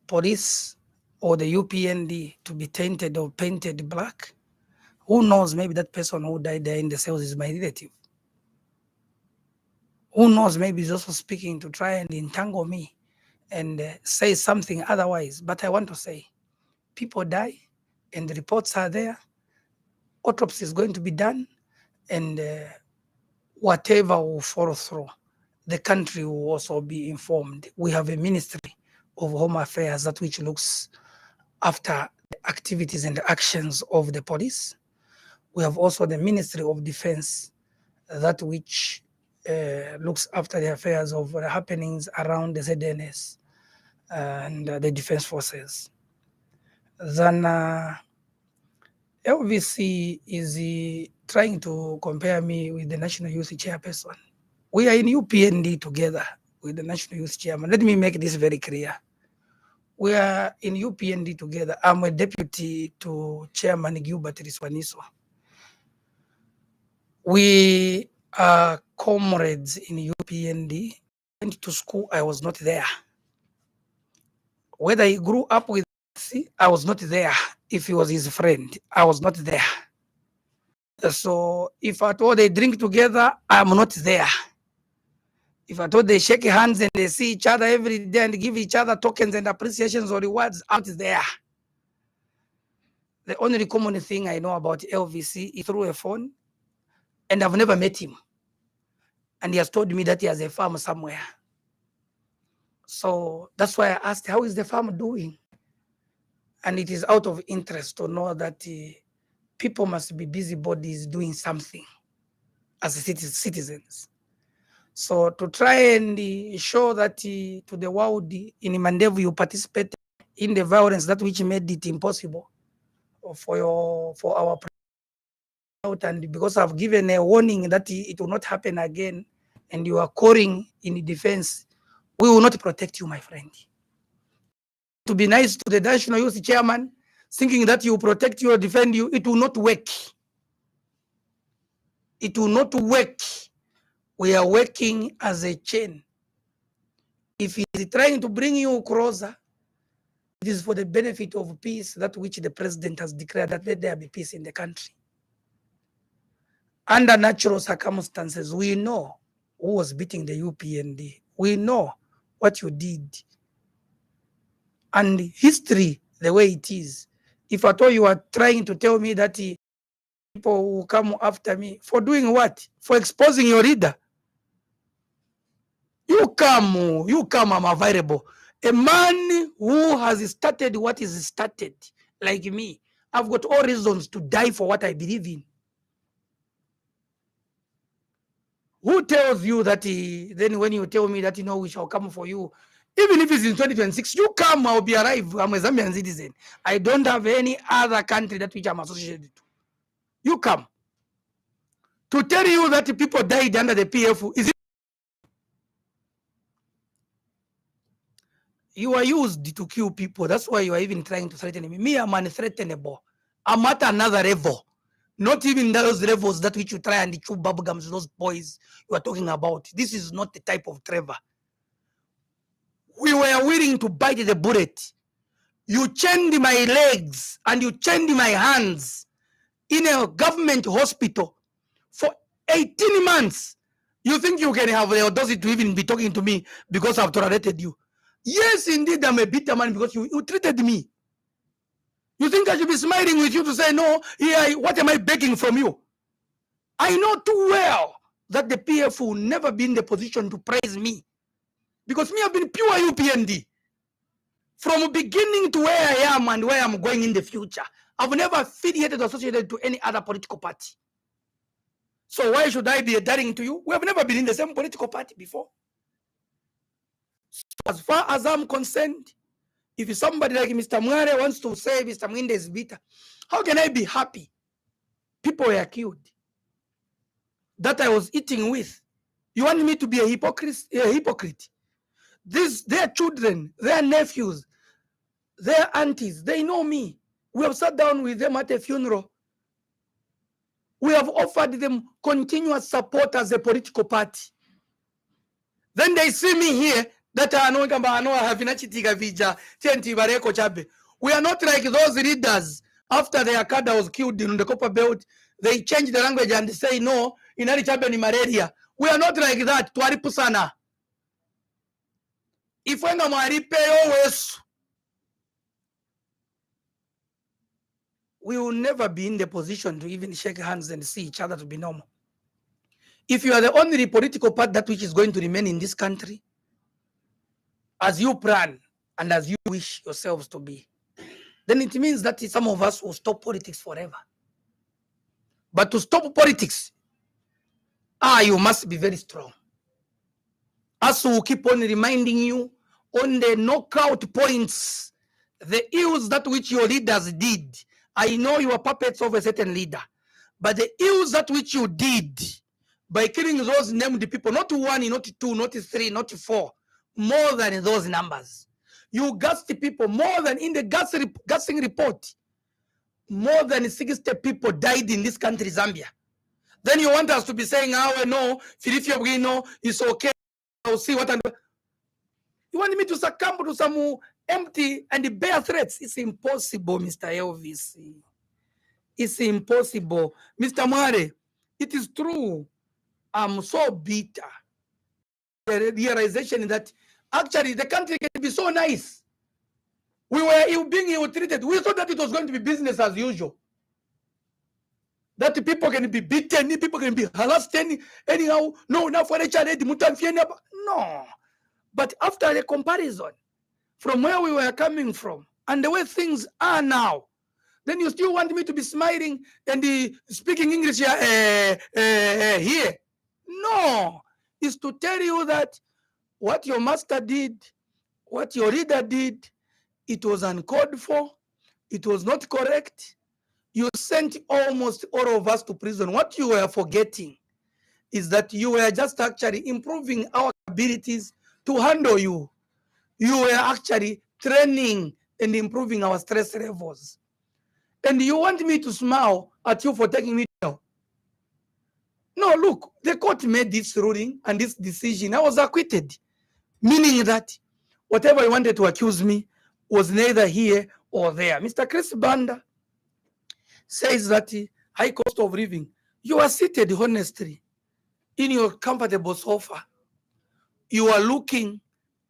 police or the UPND to be tainted or painted black, who knows, maybe that person who died there in the cells is my relative. Who knows, maybe he's also speaking to try and entangle me and say something otherwise. But I want to say, people die and the reports are there. Autopsy is going to be done, and whatever will follow through, the country will also be informed. We have a Ministry of Home Affairs that which looks after the activities and the actions of the police. We have also the Ministry of Defense, that which looks after the affairs of the happenings around the ZNS and the defense forces. Then LVC is trying to compare me with the National Youth Chairperson. We are in UPND together with the National Youth Chairman. Let me make this very clear. We are in UPND together. I'm a deputy to Chairman Gilbert Riswaniso. We are comrades in UPND. Went to school, I was not there. Whether he grew up with me, I was not there. If he was his friend, I was not there. So if at all they drink together, I'm not there. If at all they shake hands and they see each other every day and give each other tokens and appreciations or rewards, I'm not there. The only common thing I know about LVC is through a phone, and I've never met him. And he has told me that he has a farm somewhere. So that's why I asked, how is the farm doing? And it is out of interest to know that people must be busybodies doing something as citizens. So to try and show that to the world in Mandevu you participate in the violence that which made it impossible for our out, and because I've given a warning that it will not happen again, and you are calling in defense, we will not protect you, my friend. To be nice to the National Youth Chairman, thinking that you will protect you or defend you, it will not work. It will not work. We are working as a chain. If he is trying to bring you closer, it is for the benefit of peace, that which the president has declared, that let there be peace in the country. Under natural circumstances, we know who was beating the UPND. We know what you did. And history, the way it is, if at all you are trying to tell me that people will come after me, for doing what? For exposing your leader. You come, I'm available. A man who has started what is started, like me, I've got all reasons to die for what I believe in. Who tells you that then when you tell me that, we shall come for you, even if it's in 2026, you come, I'll be alive. I'm a Zambian citizen. I don't have any other country that which I'm associated to. You come. To tell you that people died under the PF, is it? You are used to kill people. That's why you are even trying to threaten me. Me, I'm unthreatenable. I'm at another level. Not even those levels that which you try and chew bubblegums, those boys you are talking about. This is not the type of Trevor. We were willing to bite the bullet. You chained my legs and you chained my hands in a government hospital for 18 months. You think you can have the audacity to even be talking to me because I've tolerated you? Yes, indeed, I'm a bitter man because you treated me. You think I should be smiling with you to say, no, what am I begging from you? I know too well that the PF will never be in the position to praise me. Because me, I've been pure UPND. From beginning to where I am and where I'm going in the future, I've never affiliated or associated to any other political party. So why should I be adhering to you? We have never been in the same political party before. So as far as I'm concerned, if somebody like Mr. Mware wants to say Mr. Mwinde is bitter, how can I be happy? People were killed that I was eating with. You want me to be a hypocrite? Their children, their nephews, their aunties, they know me. We have sat down with them at a funeral. We have offered them continuous support as a political party. Then they see me here, that I know havinachitika vija tenti bareko chabe. We are not like those leaders after their cadre was killed in the Copper Belt. They change the language and say no, inari chabe ni malaria. We are not like that. Twaripu sana. If wenga mwaripe always, we will never be in the position to even shake hands and see each other to be normal. If you are the only political party that which is going to remain in this country, as you plan and as you wish yourselves to be, then it means that some of us will stop politics forever. But to stop politics, you must be very strong. Us will keep on reminding you on the knockout points, the ills that which your leaders did. I know you are puppets of a certain leader, but the ills that which you did by killing those named people, not one, not two, not three, not four, more than those numbers. You gassed people more than in the gassing report. More than 60 people died in this country, Zambia. Then you want us to be saying, no, Filifio Brino, it's okay. I'll see what I'm doing. You want me to succumb to some empty and bare threats? It's impossible, Mr. Elvis. It's impossible. Mr. Mware, it is true. I'm so bitter. The realization that actually the country can be so nice. We were being ill-treated. We thought that it was going to be business as usual. That people can be beaten, people can be harassed anyhow. No, now for no. But after the comparison from where we were coming from and the way things are now, then you still want me to be smiling and speaking English here? No. It's to tell you that what your master did, what your leader did, it was uncalled for. It was not correct. You sent almost all of us to prison. What you were forgetting is that you were just actually improving our abilities to handle you. You were actually training and improving our stress levels. And you want me to smile at you for taking me down? No, look, the court made this ruling and this decision. I was acquitted, meaning that whatever you wanted to accuse me was neither here or there. Mr. Chris Banda says that high cost of living. You are seated honestly in your comfortable sofa. You are looking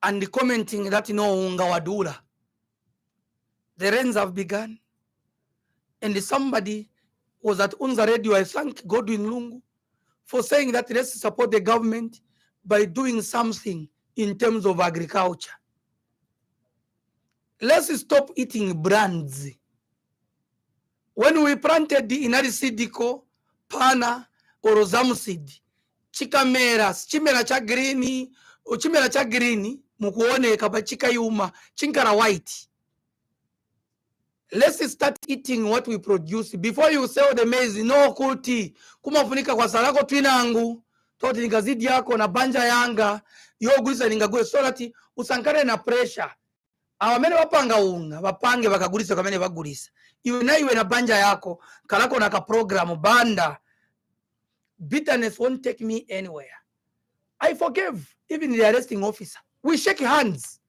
and commenting that ungawadura. The rains have begun. And somebody was at Unza Radio. I thank Godwin Lungu for saying that let's support the government by doing something in terms of agriculture. Let's stop eating brands. When we planted the Inari Sidiko, Pana, or Rosamu seed, chimera cha green, mukuone kabachika yuma, chinkara white. Let's start eating what we produce. Before you sell the maize, no kuti. Kumafunika kwa salako twinangu. Toti ningazidi yako na banja yanga. Yogulisa ningagule solati. Usankare na pressure. Awamene wapanga unga. Wapange wakagulisa kamene wagulisa. Iwe na banja yako. Kalako na ka program banda. Bitterness won't take me anywhere. I forgave even the arresting officer. We shake hands.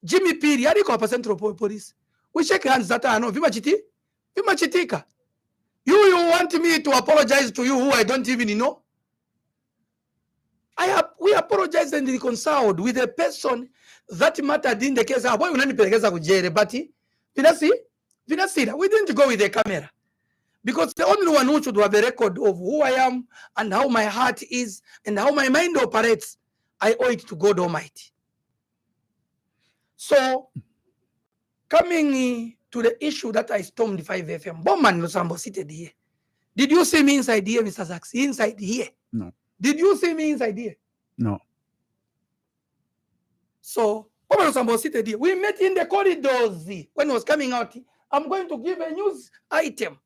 Jimmy Piri, yari kwa Central Police. We shake hands that I know. Vimachitika. You want me to apologize to you who I don't even know? We apologized and reconciled with a person that mattered in the case. But we didn't go with the camera. Because the only one who should have a record of who I am and how my heart is and how my mind operates, I owe it to God Almighty. So, coming to the issue that I stormed 5FM, Bowman Lusambo seated here. Did you see me inside here, Mr. Sachs? Inside here?
No.
Did you see me inside here?
No.
So, Bowman Lusambo seated here. We met in the corridors when I was coming out. I'm going to give a news item.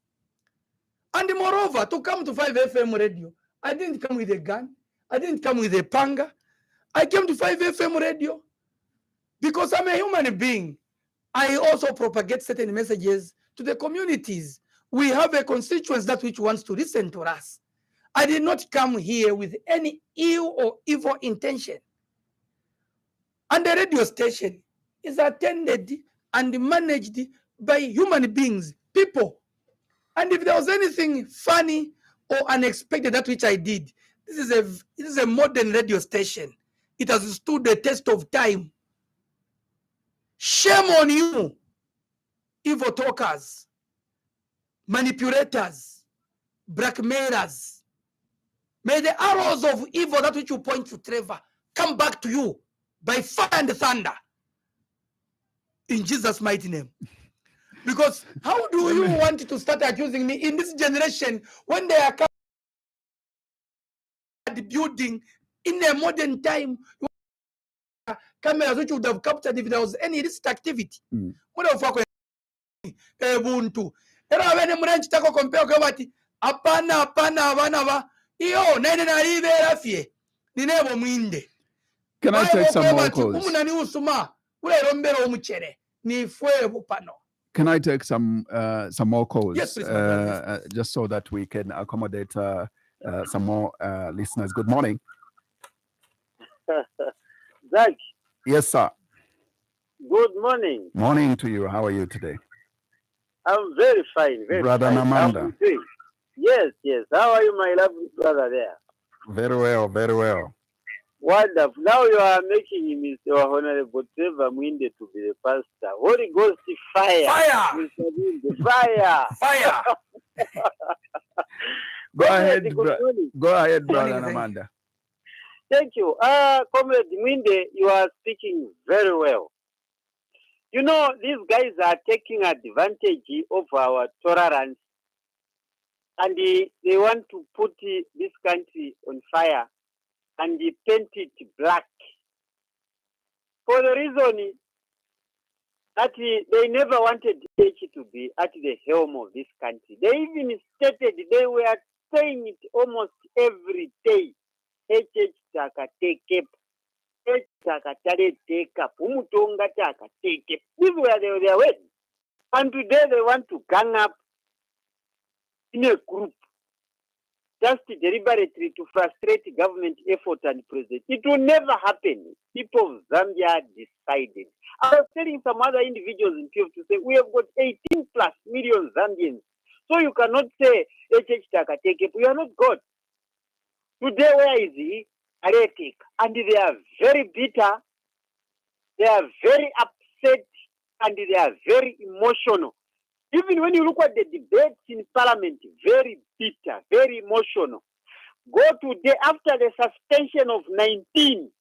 And moreover, to come to 5FM radio, I didn't come with a gun. I didn't come with a panga. I came to 5FM radio because I'm a human being. I also propagate certain messages to the communities. We have a constituency that which wants to listen to us. I did not come here with any ill or evil intention. And the radio station is attended and managed by human beings, people. And if there was anything funny or unexpected, that which I did, this is a modern radio station. It has stood the test of time. Shame on you, evil talkers, manipulators, blackmailers. May the arrows of evil, that which you point to Trevor, come back to you by fire and thunder. In Jesus' mighty name. Because how do you want to start accusing me in this generation when they are building in a modern time cameras which would have captured if there was any illicit activity? Buntu. Era wene mranchi tako compare kwa bati apana abana ba iyo nene na libera fie ninebo mwinde.
Can I take some more calls?
Umunani usuma ule rombero umuchere ni fwe bupano.
Can I take some more calls?
Yes, please.
Just so that we can accommodate some more listeners. Good morning.
Zach.
Yes, sir.
Good morning.
Morning to you. How are you today?
I'm very fine.
Brother Namanda.
Yes. How are you, my lovely brother there?
Very well, very well.
Wonderful. Now you are making Mr. Honorable Trevor Mwinde to be the pastor. Holy Ghost fire.
Fire.
Mr. Mwinde, fire.
Fire.
Go ahead, Brother Namanda.
Thank you. Comrade Mwinde, you are speaking very well. You know, these guys are taking advantage of our tolerance and they want to put this country on fire and they paint it black. For the reason that they never wanted H to be at the helm of this country. They even stated they were saying it almost every day. H taka take up. H taka take up. Umutonga taka take up. These were their words. And today they want to gang up in a group just deliberately to frustrate government effort and president. It will never happen. People of Zambia decided. I was telling some other individuals in PF to say, we have got 18 plus million Zambians. So you cannot say, Taka take it. We are not God. Today, where is he? Heretic. And they are very bitter. They are very upset. And they are very emotional. Even when you look at the debates in parliament, very bitter, very emotional. Go today, after the suspension of 19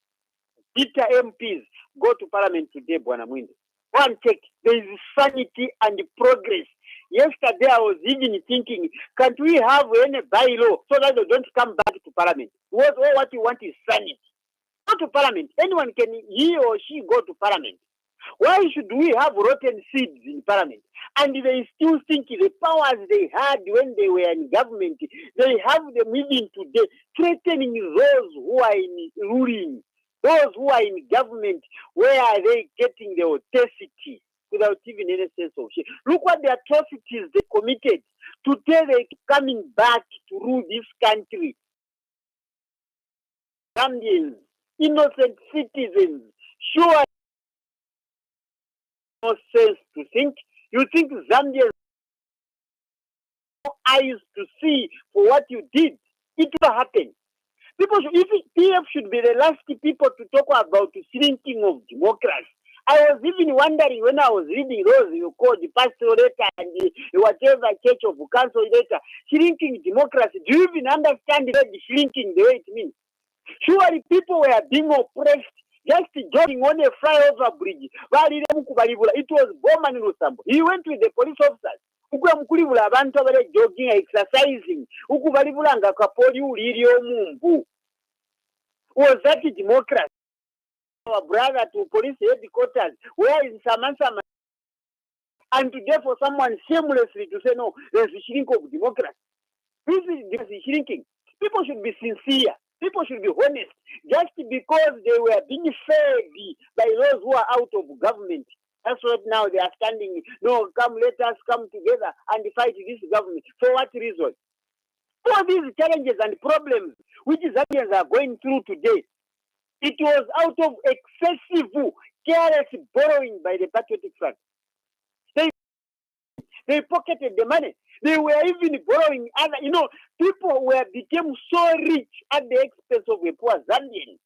bitter MPs, go to parliament today, Bwana Mwinde. Go and check. There is sanity and progress. Yesterday I was even thinking, can't we have any bylaw so that they don't come back to parliament? What you want is sanity. Go to parliament. Anyone can, he or she, go to parliament. Why should we have rotten seeds in parliament? And they still think the powers they had when they were in government, they have them even today, threatening those who are in ruling, those who are in government. Where are they getting the audacity without even any sense of shame? Look what the atrocities they committed. Today they're coming back to rule this country. Zambians, innocent citizens, sure. No sense to think. You think Zambians have eyes to see for what you did? It will happen. People should, if PF should be the last people to talk about the shrinking of democracy. I was even wondering when I was reading those you call the pastoral letter and the whatever church of council letter, shrinking democracy. Do you even understand the shrinking the way it means? Surely people were being oppressed. Just jogging on a flyover bridge. It was Bowman Lusambo. He went with the police officers. Jogging, exercising. Was that a democracy? Our brother to police headquarters, where is Samantha? And today for someone shamelessly to say, no, there's a shrinking of democracy. This is shrinking. People should be sincere. People should be honest. Just because they were being fed by those who are out of government. That's what now they are standing. No, come, let us come together and fight this government. For what reason? All these challenges and problems which Zambians are going through today. It was out of excessive, careless borrowing by the Patriotic Front. They pocketed the money. They were even borrowing other, people became so rich at the expense of a poor Zambian.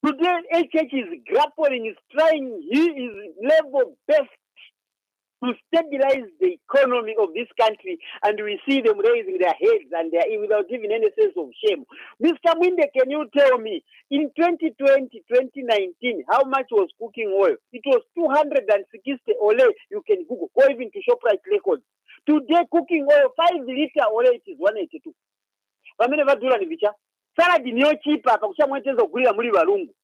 Today, HH is grappling, is trying his level best to stabilize the economy of this country, and we see them raising their heads and without giving any sense of shame. Mr. Mwinde, can you tell me, in 2020, 2019, how much was cooking oil? It was 260 ole, you can Google, or even to ShopRite records. Today, cooking oil, 5-liter ole, it is 182. Salad niyo cheaper, kakusha mweteza kugulira muri balungu.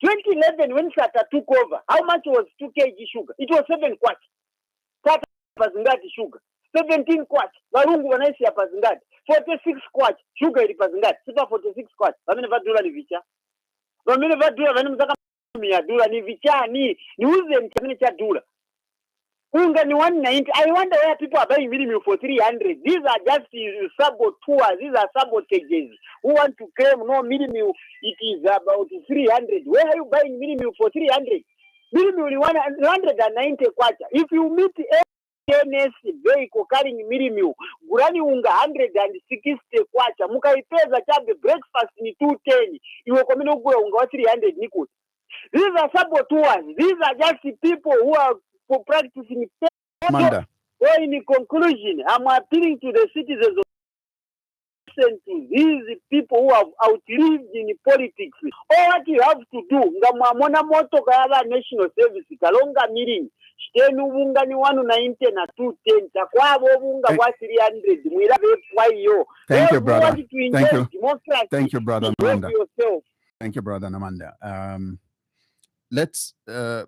2011, when Sata took over, how much was 2 kg sugar? It was 7 kwacha. Tata pazingati sugar. 17 kwacha. Balungu wanaisi ya pazingati. 46 kwacha. Sugar ili pazingati. Sipa 46 kwacha. Vamene vadula ni vicha. Vamene vadula vani mzaka ya dula ni vicha ni uze mtamine cha dula. Unga ni 190. I wonder where people are buying minimum for 300. These are just saboteurs. These are sabotages who want to claim no minimum. It is about 300. Where are you buying minimum for 300? Minimum 190 kwacha. If you meet NS vehicle carrying minimum, gurani unga 160 kwacha. Mukaipeza chabe breakfast ni 210. Iwe komino ugura unga wa 300 nikuti. These are saboteurs. These are just people who are for practicing.
Manda.
Well, in conclusion, I'm appealing to the citizens of listen to these people who have outlived in politics. All what you have to do, ngamwamona moto kaya national service kalonga meeting. Shitenu bunga ni 190 na 210. Takwabo bunga wa 300. Mwirabe yo.
Thank you, brother. Thank you.
Thank
you, brother Namanda. Thank you, brother Namanda. Let's take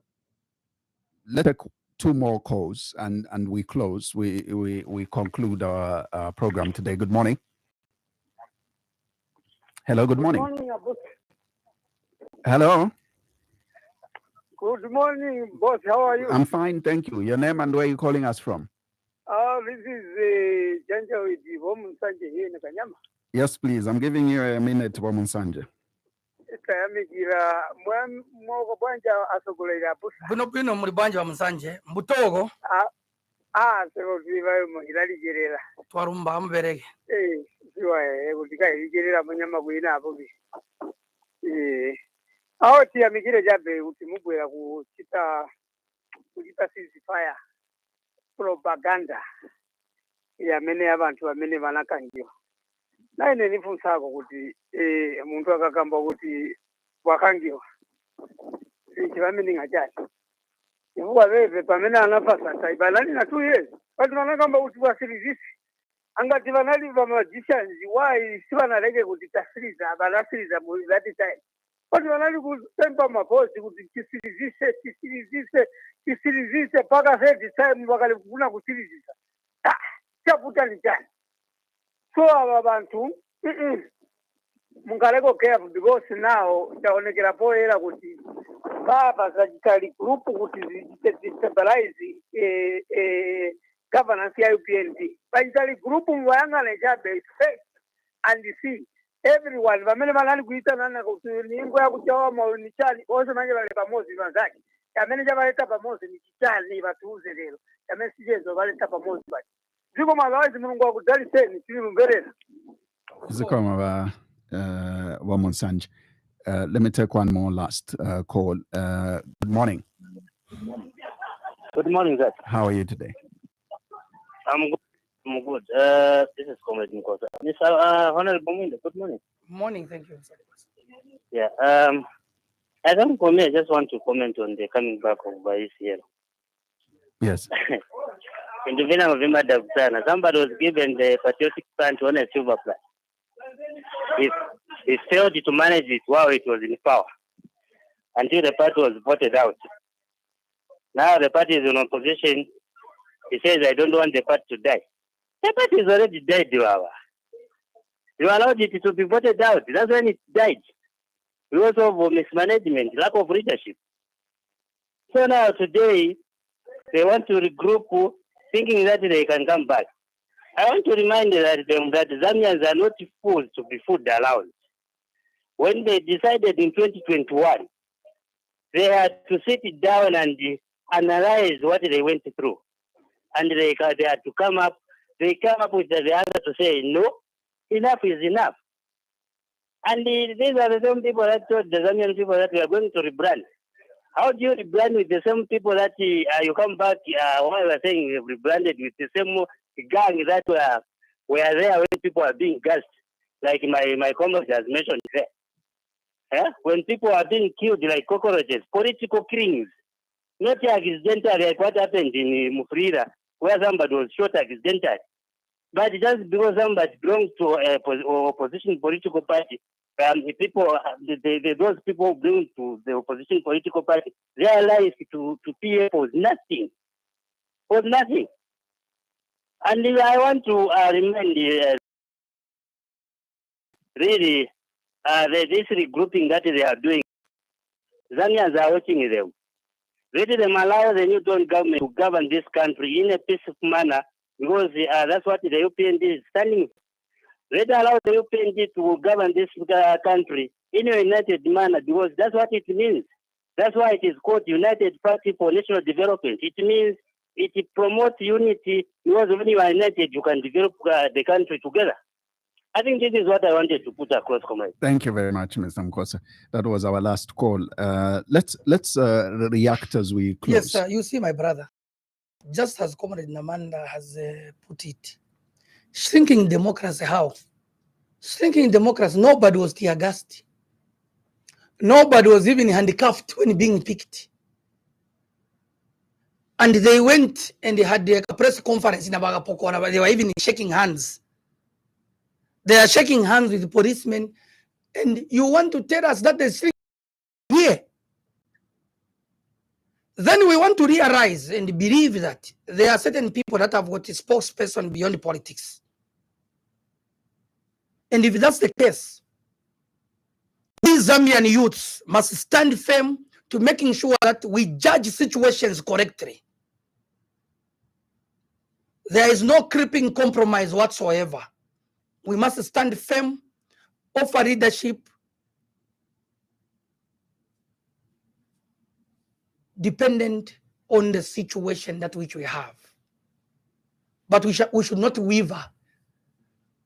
2 more calls and we close. We conclude our program today. Good morning. Hello, good morning.
Good morning, boss.
Hello.
Good morning, boss. How are you?
I'm fine, thank you. Your name and where are you calling us from?
This is Janja with the woman Sanje here in Kanyama.
Yes, please. I'm giving you a minute, Woman Sanje.
Kayamigira mwa bwanja asogolera busa.
Buno muri bwanja wa Musanje mbutogo
Sero viva mu iraligerera.
Twarumba muberege.
Siwa kutika irigerera munyama gwina abobi. Aho tiyamigire jabe utimubwera kuchita ceasefire propaganda yamene abantu bamene banakangiwa. Naine nifunsako kuti muntu akakamba kuti wakangiwa chivamene ngachati chifukwa veve pamene anapasa taibalani na 2 years vati vanakamba kuti vasirizisi angati vanali vamagicians why sivanaleke kuti tasiriza vanasiriza that time vati vanali kutempa mapozi kuti tisirizise paka third time vakalifuna kusirizisa chaputa ni chani. So ava bantu mungaleko careful because now chaonekera poera kuti baba zachitali group kuti zidestabilize governance ya UPND. Bachitali group mwayangane chabe and see everyone vamene vanali kuita nana kuti ningo ya kuchawa maoni chani ose manje vale pamozi vanzaki amene chavaleta pamozi ni chichani vatuuze lero amene sijezo valeta pamozi bati ziko malawazi mulungu akudaliseni tili mumverera.
Zikoma wa Monsanje. Let me take one more last call. Good morning.
Good morning, sir.
How are you today?
I'm good. I'm good. This is Comrade Nkosa. Mr. Honorable Mwinde, good morning.
Morning, thank you.
Yeah. I don't comment. I just want to comment on the coming back of ICL.
Yes.
In the Vina November Davzana, somebody was given the Patriotic Front on a silver plaque. He failed to manage it while it was in power until the party was voted out. Now the party is in opposition. He says, I don't want the party to die. The party is already dead, you allowed it to be voted out. That's when it died. Because of mismanagement, lack of leadership. So now today, they want to regroup, thinking that they can come back. I want to remind them that Zambians are not fools to be fooled around. when they decided in 2021, they had to sit down and analyze what they went through. And they had to come up, they come up with the answer to say, no, enough is enough. And these are the same people that told the Zambian people that we are going to rebrand. How do you rebrand with the same people that you come back while we are saying you rebranded with the same gang that were there when people are being gassed, like my comrade has mentioned there. When people are being killed like cockroaches, political killings, not accidental like what happened in Mufrira, where somebody was shot accidentally. But just because somebody belongs to a opposition political party, the people, those people who belong to the opposition political party, their life to PF was nothing. Was nothing. And I want to remind really this regrouping that they are doing, Zambians are watching them. Let them allow the new government to govern this country in a peaceful manner, because that's what the UPND is standing for. Let allow the UPND to govern this country in a united manner, because that's what it means. That's why it is called United Party for National Development. It means it promotes unity, because when you are united, you can develop the country together. I think this is what I wanted to put across, comrade.
Thank you very much, Mr. Mkosa. That was our last call. Let's react as we close.
Yes, sir. You see, my brother, just as Comrade Namanda has put it, shrinking democracy, how? Shrinking democracy, nobody was tear gassed. Nobody was even handcuffed when being picked. And they went and they had a press conference in Abagapokora, they were even shaking hands. They are shaking hands with the policemen, and you want to tell us that there's here. Then we want to realize and believe that there are certain people that have got a spokesperson beyond politics. And if that's the case, these Zambian youths must stand firm to making sure that we judge situations correctly. There is no creeping compromise whatsoever. We must stand firm, offer leadership, dependent on the situation that which we have. But we should not waver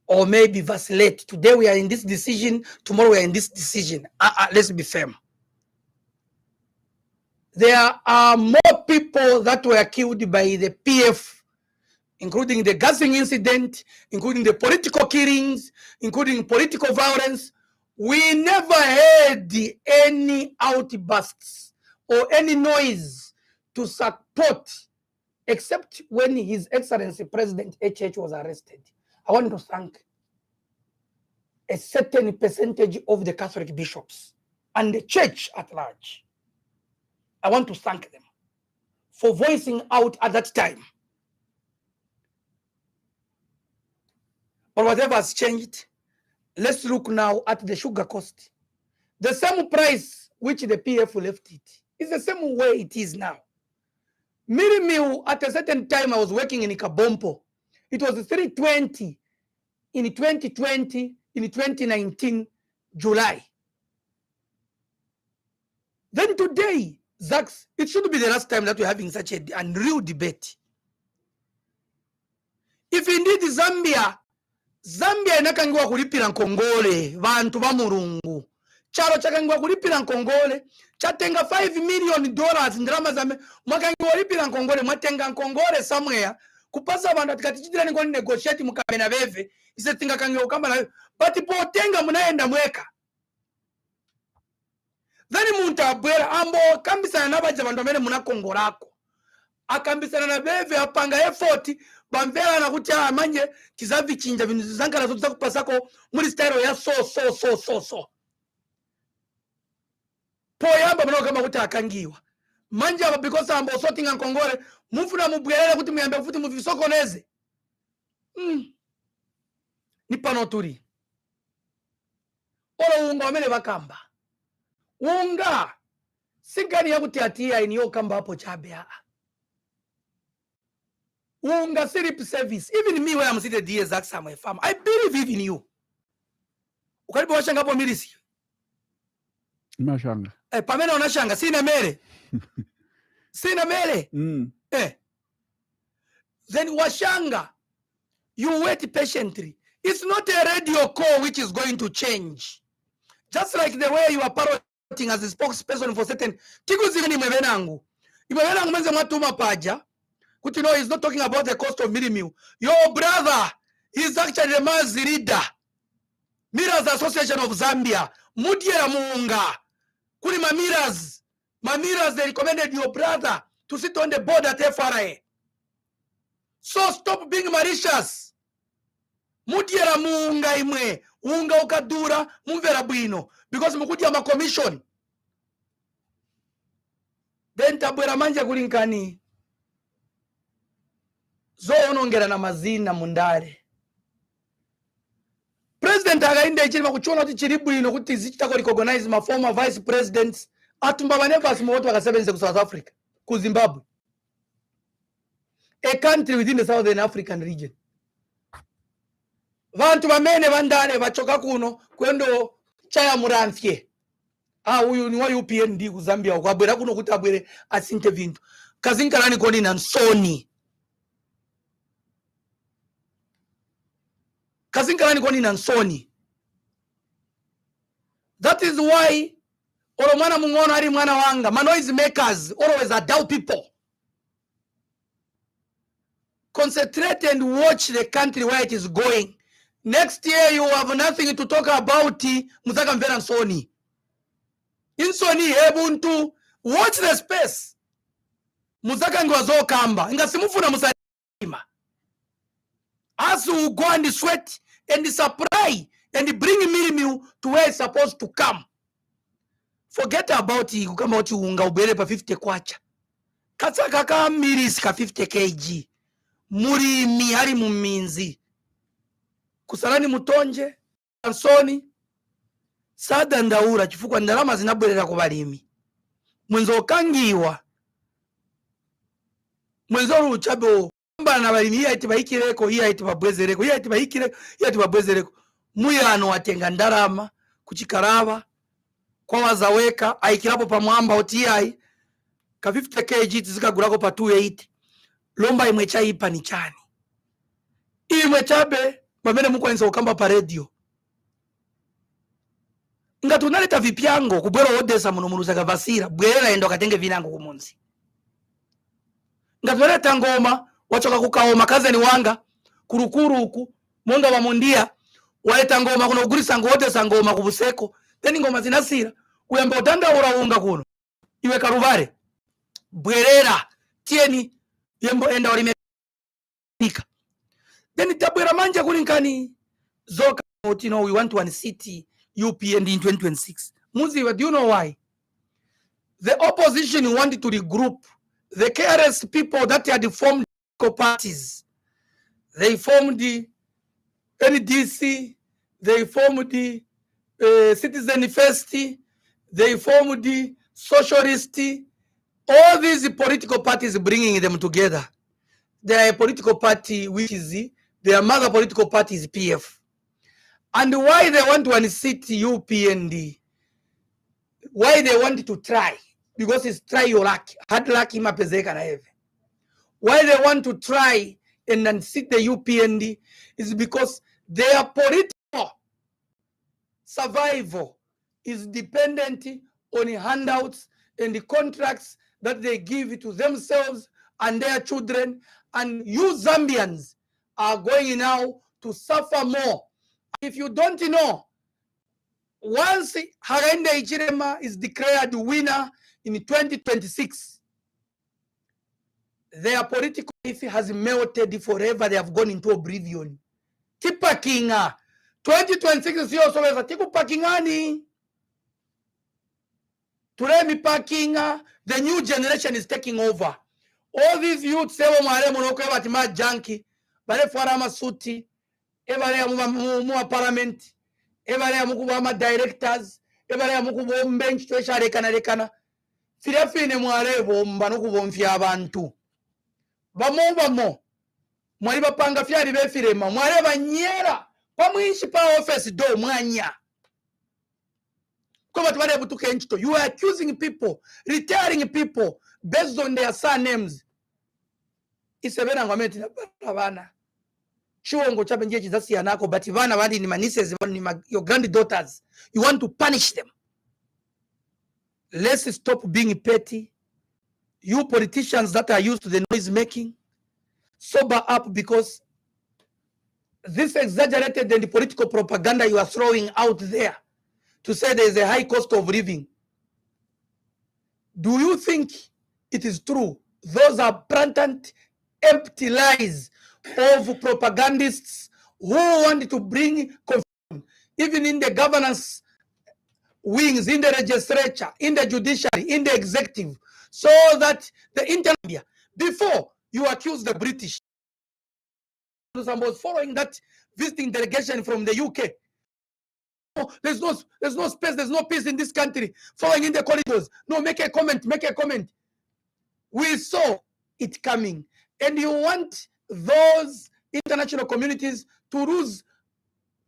or maybe vacillate. Today we are in this decision, tomorrow we are in this decision. Let's be firm. There are more people that were killed by the PF, including the gassing incident, including the political killings, including political violence. We never heard any outbursts or any noise to support, except when His Excellency President HH was arrested. I want to thank a certain percentage of the Catholic bishops and the church at large. I want to thank them for voicing out at that time. But whatever has changed, let's look now at the sugar cost. The same price which the PF left it is the same way it is now. Mill at a certain time, I was working in Kabompo. It was 320 in 2020, in 2019, July. Then today, Zax, it should be the last time that we're having such a unreal debate. If indeed Zambia inakangiwa kulipira nkongole vantu va mulungu chalo chakangiwa kulipira nkongole chatenga $5 million ndirama zame mwakangiwa kulipira nkongole mwatenga nkongole somewhere kupasa vantu tikatichitira ni negotiate mukamena veve ise tinga kangiwa kamba na but potenga munaenda mweka. Then muntu abwera ambo kambisana nabaje vantu amene munakongolako akambisana na veve apanga effort bamvera na kuti manje kizavi chinja vintu zankala zote zakupasako muri style ya so poyamba mno kama kuti akangiwa manje aba because ambo sotinga nkongole mufuna mubwelele kuti muyambe futi muvisokoneze ni pano turi olo unga wamene bakamba unga sigani ya kuti atia iniyo kamba hapo chabe unga syrup service. Even me, when I'm sitting there, Zax, my farm, I believe in you. Ukaribu washangapo milisi.
Mashanga.
Pamene unashanga sina mere. Sina mere. Then washanga. You wait patiently. It's not a radio call which is going to change. Just like the way you are parroting as a spokesperson for certain. Tikuzini mwevenangu. Mwevenangu menze mwatuma paja. Kuti know he's not talking about the cost of millimil. Your brother is actually the man's leader. Mirrors Association of Zambia. Mudiera Muunga. Kuri Mamiras. Mamiras, they recommended your brother to sit on the board at FRA. So stop being malicious. Mudiera Muunga imwe. Unga ukadura. Mumvera bwino. Because mukudia ma commission. Then tabwera manja kulinkani. Zo onongera na mazina mundare. President againde ichiri makuchona kuti chiri bwino kuti zichitako recognize ma former vice presidents atumba vanevasi moto vakasevenze ku South Africa, ku Zimbabwe, a country within the Southern African region. Vantu vamene vandare vachoka kuno kwendo chaya muramfye. Uyu ni wa UPND ku Zambia ukabwera kuno kuti abwere asinte vintu. Kazinkalani koni na nsoni. Kazinkalani koni na nsoni. That is why oromwana mungono ari mwana wanga. Noise makers always are dull people. Concentrate and watch the country where it is going. Next year you have nothing to talk about. Muzaka mvera nsoni. Insoni hebuntu. Watch the space. Muzaka ngwazo kamba. Ngasimufuna musarima. As you go and sweat and supply and bring millimil to where it's supposed to come. Forget about it. Kukama oti unga ubere pa 50 kwacha. Katsaka ka miris ka 50 kg. Muri mihari muminzi. Kusalani mutonje. Ansoni. Sada ndaura. Chifukwa ndalama zinabwerera ku balimi. Mwenzo kangiwa. Mwenzo ruchabe na balimi iya iti baikireko, iya iti babwezereko, iya iti baikireko, iya iti babwezereko. Muyano watenga ndarama kuchikaraba kwa wazaweka aikirapo pa mwamba otiyai ka 50 kg zikagurako pa 280. Lomba imwe chaipa ni chani. Imwe chabe pamene mukwanisa ukamba pa radio. Ngati unaleta vipyango kubwera odesa muno munuza kavasira bwerera endo katenge vinango kumunzi. Ngati unaleta ngoma wachoka kukaoma kazeni wanga kurukuru huku monga wa mundia waleta ngoma kuno ugurisa ngode ngoma kubuseko then ngoma zinasira uyamba utanda uraunga kuno iwe karuvare bwerera tieni yembo enda walimeka then tabwera manja kulinkani zoka you know we want to city UPND in 2026. Muziwa, do you know why? The opposition wanted to regroup the KRS people that had formed parties. They formed the NDC, they formed the Citizen First, they formed the Socialist. All these political parties bringing them together. They are a political party which is their mother political party is PF. And why they want to unseat UPND? Why they want to try? Because it's try your luck. Hard luck imapezeka na heavy. Why they want to try and unseat the UPND is because their political survival is dependent on handouts and the contracts that they give to themselves and their children. And you Zambians are going now to suffer more. If you don't know, once Hakainde Hichilema is declared winner in 2026, their political life has melted forever. They have gone into oblivion. Tipakinga 2026 sio soweza tikupakingani. Turemi pakinga. The new generation is taking over. All these youths say maremo no kwa batima junkie bare fara masuti ebare mu parliament ebare mu kuba directors ebare mu kuba bench to share kana firafine mwarebo mbano kubomfya abantu bamo mwali bapanga fyari befirema mwareba nyera pamwishi pa office do mwanya You are accusing people, retiring people based on their surnames. Isebena ngwameti na bana. Chiwongo chabenje chizasi yanako, but bana bandi ni manises, your granddaughters. You want to punish them. Let's stop being petty. You politicians that are used to the noise making, sober up, because this exaggerated and political propaganda you are throwing out there to say there is a high cost of living. Do you think it is true? Those are blatant, empty lies of propagandists who want to bring confusion, even in the governance wings, in the legislature, in the judiciary, in the executive, so that the intermedia, before you accuse the British, was following that visiting delegation from the UK. Oh, there's no space, there's no peace in this country. Following in the corridors. No, make a comment, make a comment. We saw it coming. And you want those international communities to lose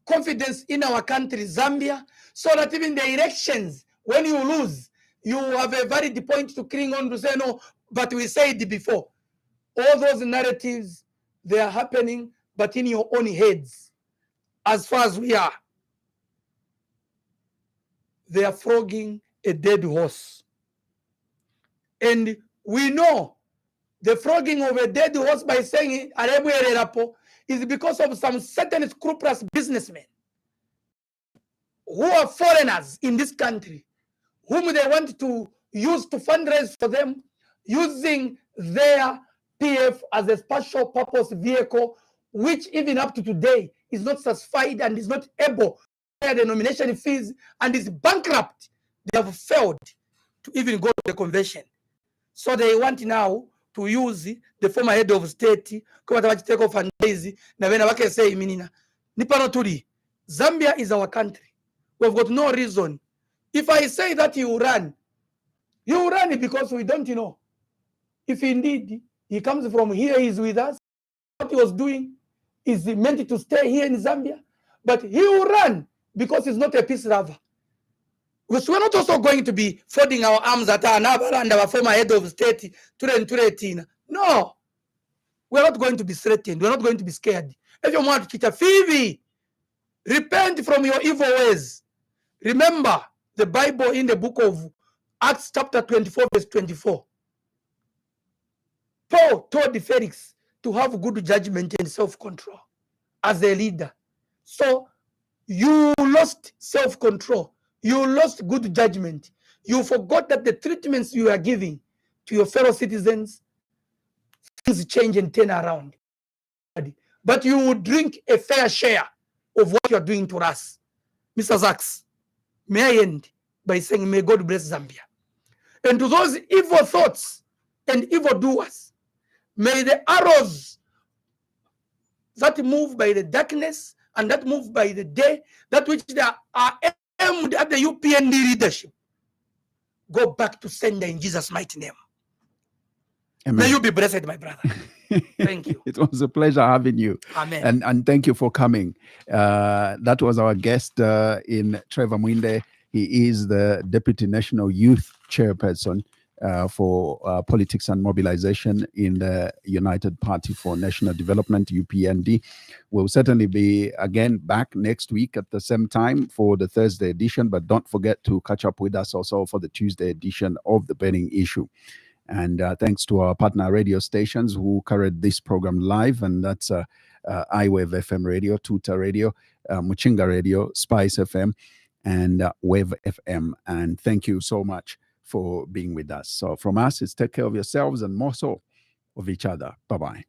confidence in our country, Zambia, so that even the elections, when you lose, you have a valid point to cling on to say, no, but we said before. All those narratives, they are happening, but in your own heads. As far as we are, they are flogging a dead horse. And we know the flogging of a dead horse by saying is because of some certain scrupulous businessmen who are foreigners in this country, whom they want to use to fundraise for them, using their PF as a special purpose vehicle, which even up to today is not satisfied and is not able to pay the nomination fees and is bankrupt. They have failed to even go to the convention. So they want now to use the former head of state take off fundraise. Zambia is our country. We've got no reason. If I say that you run it because we don't know. If indeed he comes from here, he's with us, what he was doing is meant to stay here in Zambia, but he will run because he's not a peace lover. Because we're not also going to be folding our arms at our and our former head of state, no, we're not going to be threatened. We're not going to be scared. If you want to Phoebe, repent from your evil ways. Remember the Bible in the book of Acts chapter 24, verse 24. Paul told Felix to have good judgment and self-control as a leader. So you lost self-control. You lost good judgment. You forgot that the treatments you are giving to your fellow citizens, things change and turn around. But you will drink a fair share of what you are doing to us. Mr. Zaks, may I end by saying, may God bless Zambia. And to those evil thoughts and evil doers, may the arrows that move by the darkness and that move by the day, that which they are aimed at the UPND leadership, go back to sender in Jesus' mighty name.
Amen.
May you be blessed, my brother. Thank you.
It was a pleasure having you.
Amen.
And thank you for coming. That was our guest in Trevor Mwinde. He is the Deputy National Youth Chairperson for Politics and Mobilization in the United Party for National Development, UPND. We'll certainly be again back next week at the same time for the Thursday edition, but don't forget to catch up with us also for the Tuesday edition of The Burning Issue. And thanks to our partner radio stations who carried this program live, and that's iWave FM Radio, Tuta Radio, Muchinga Radio, Spice FM, and Wave FM. And thank you so much for being with us. So from us, it's take care of yourselves and more so of each other. Bye-bye.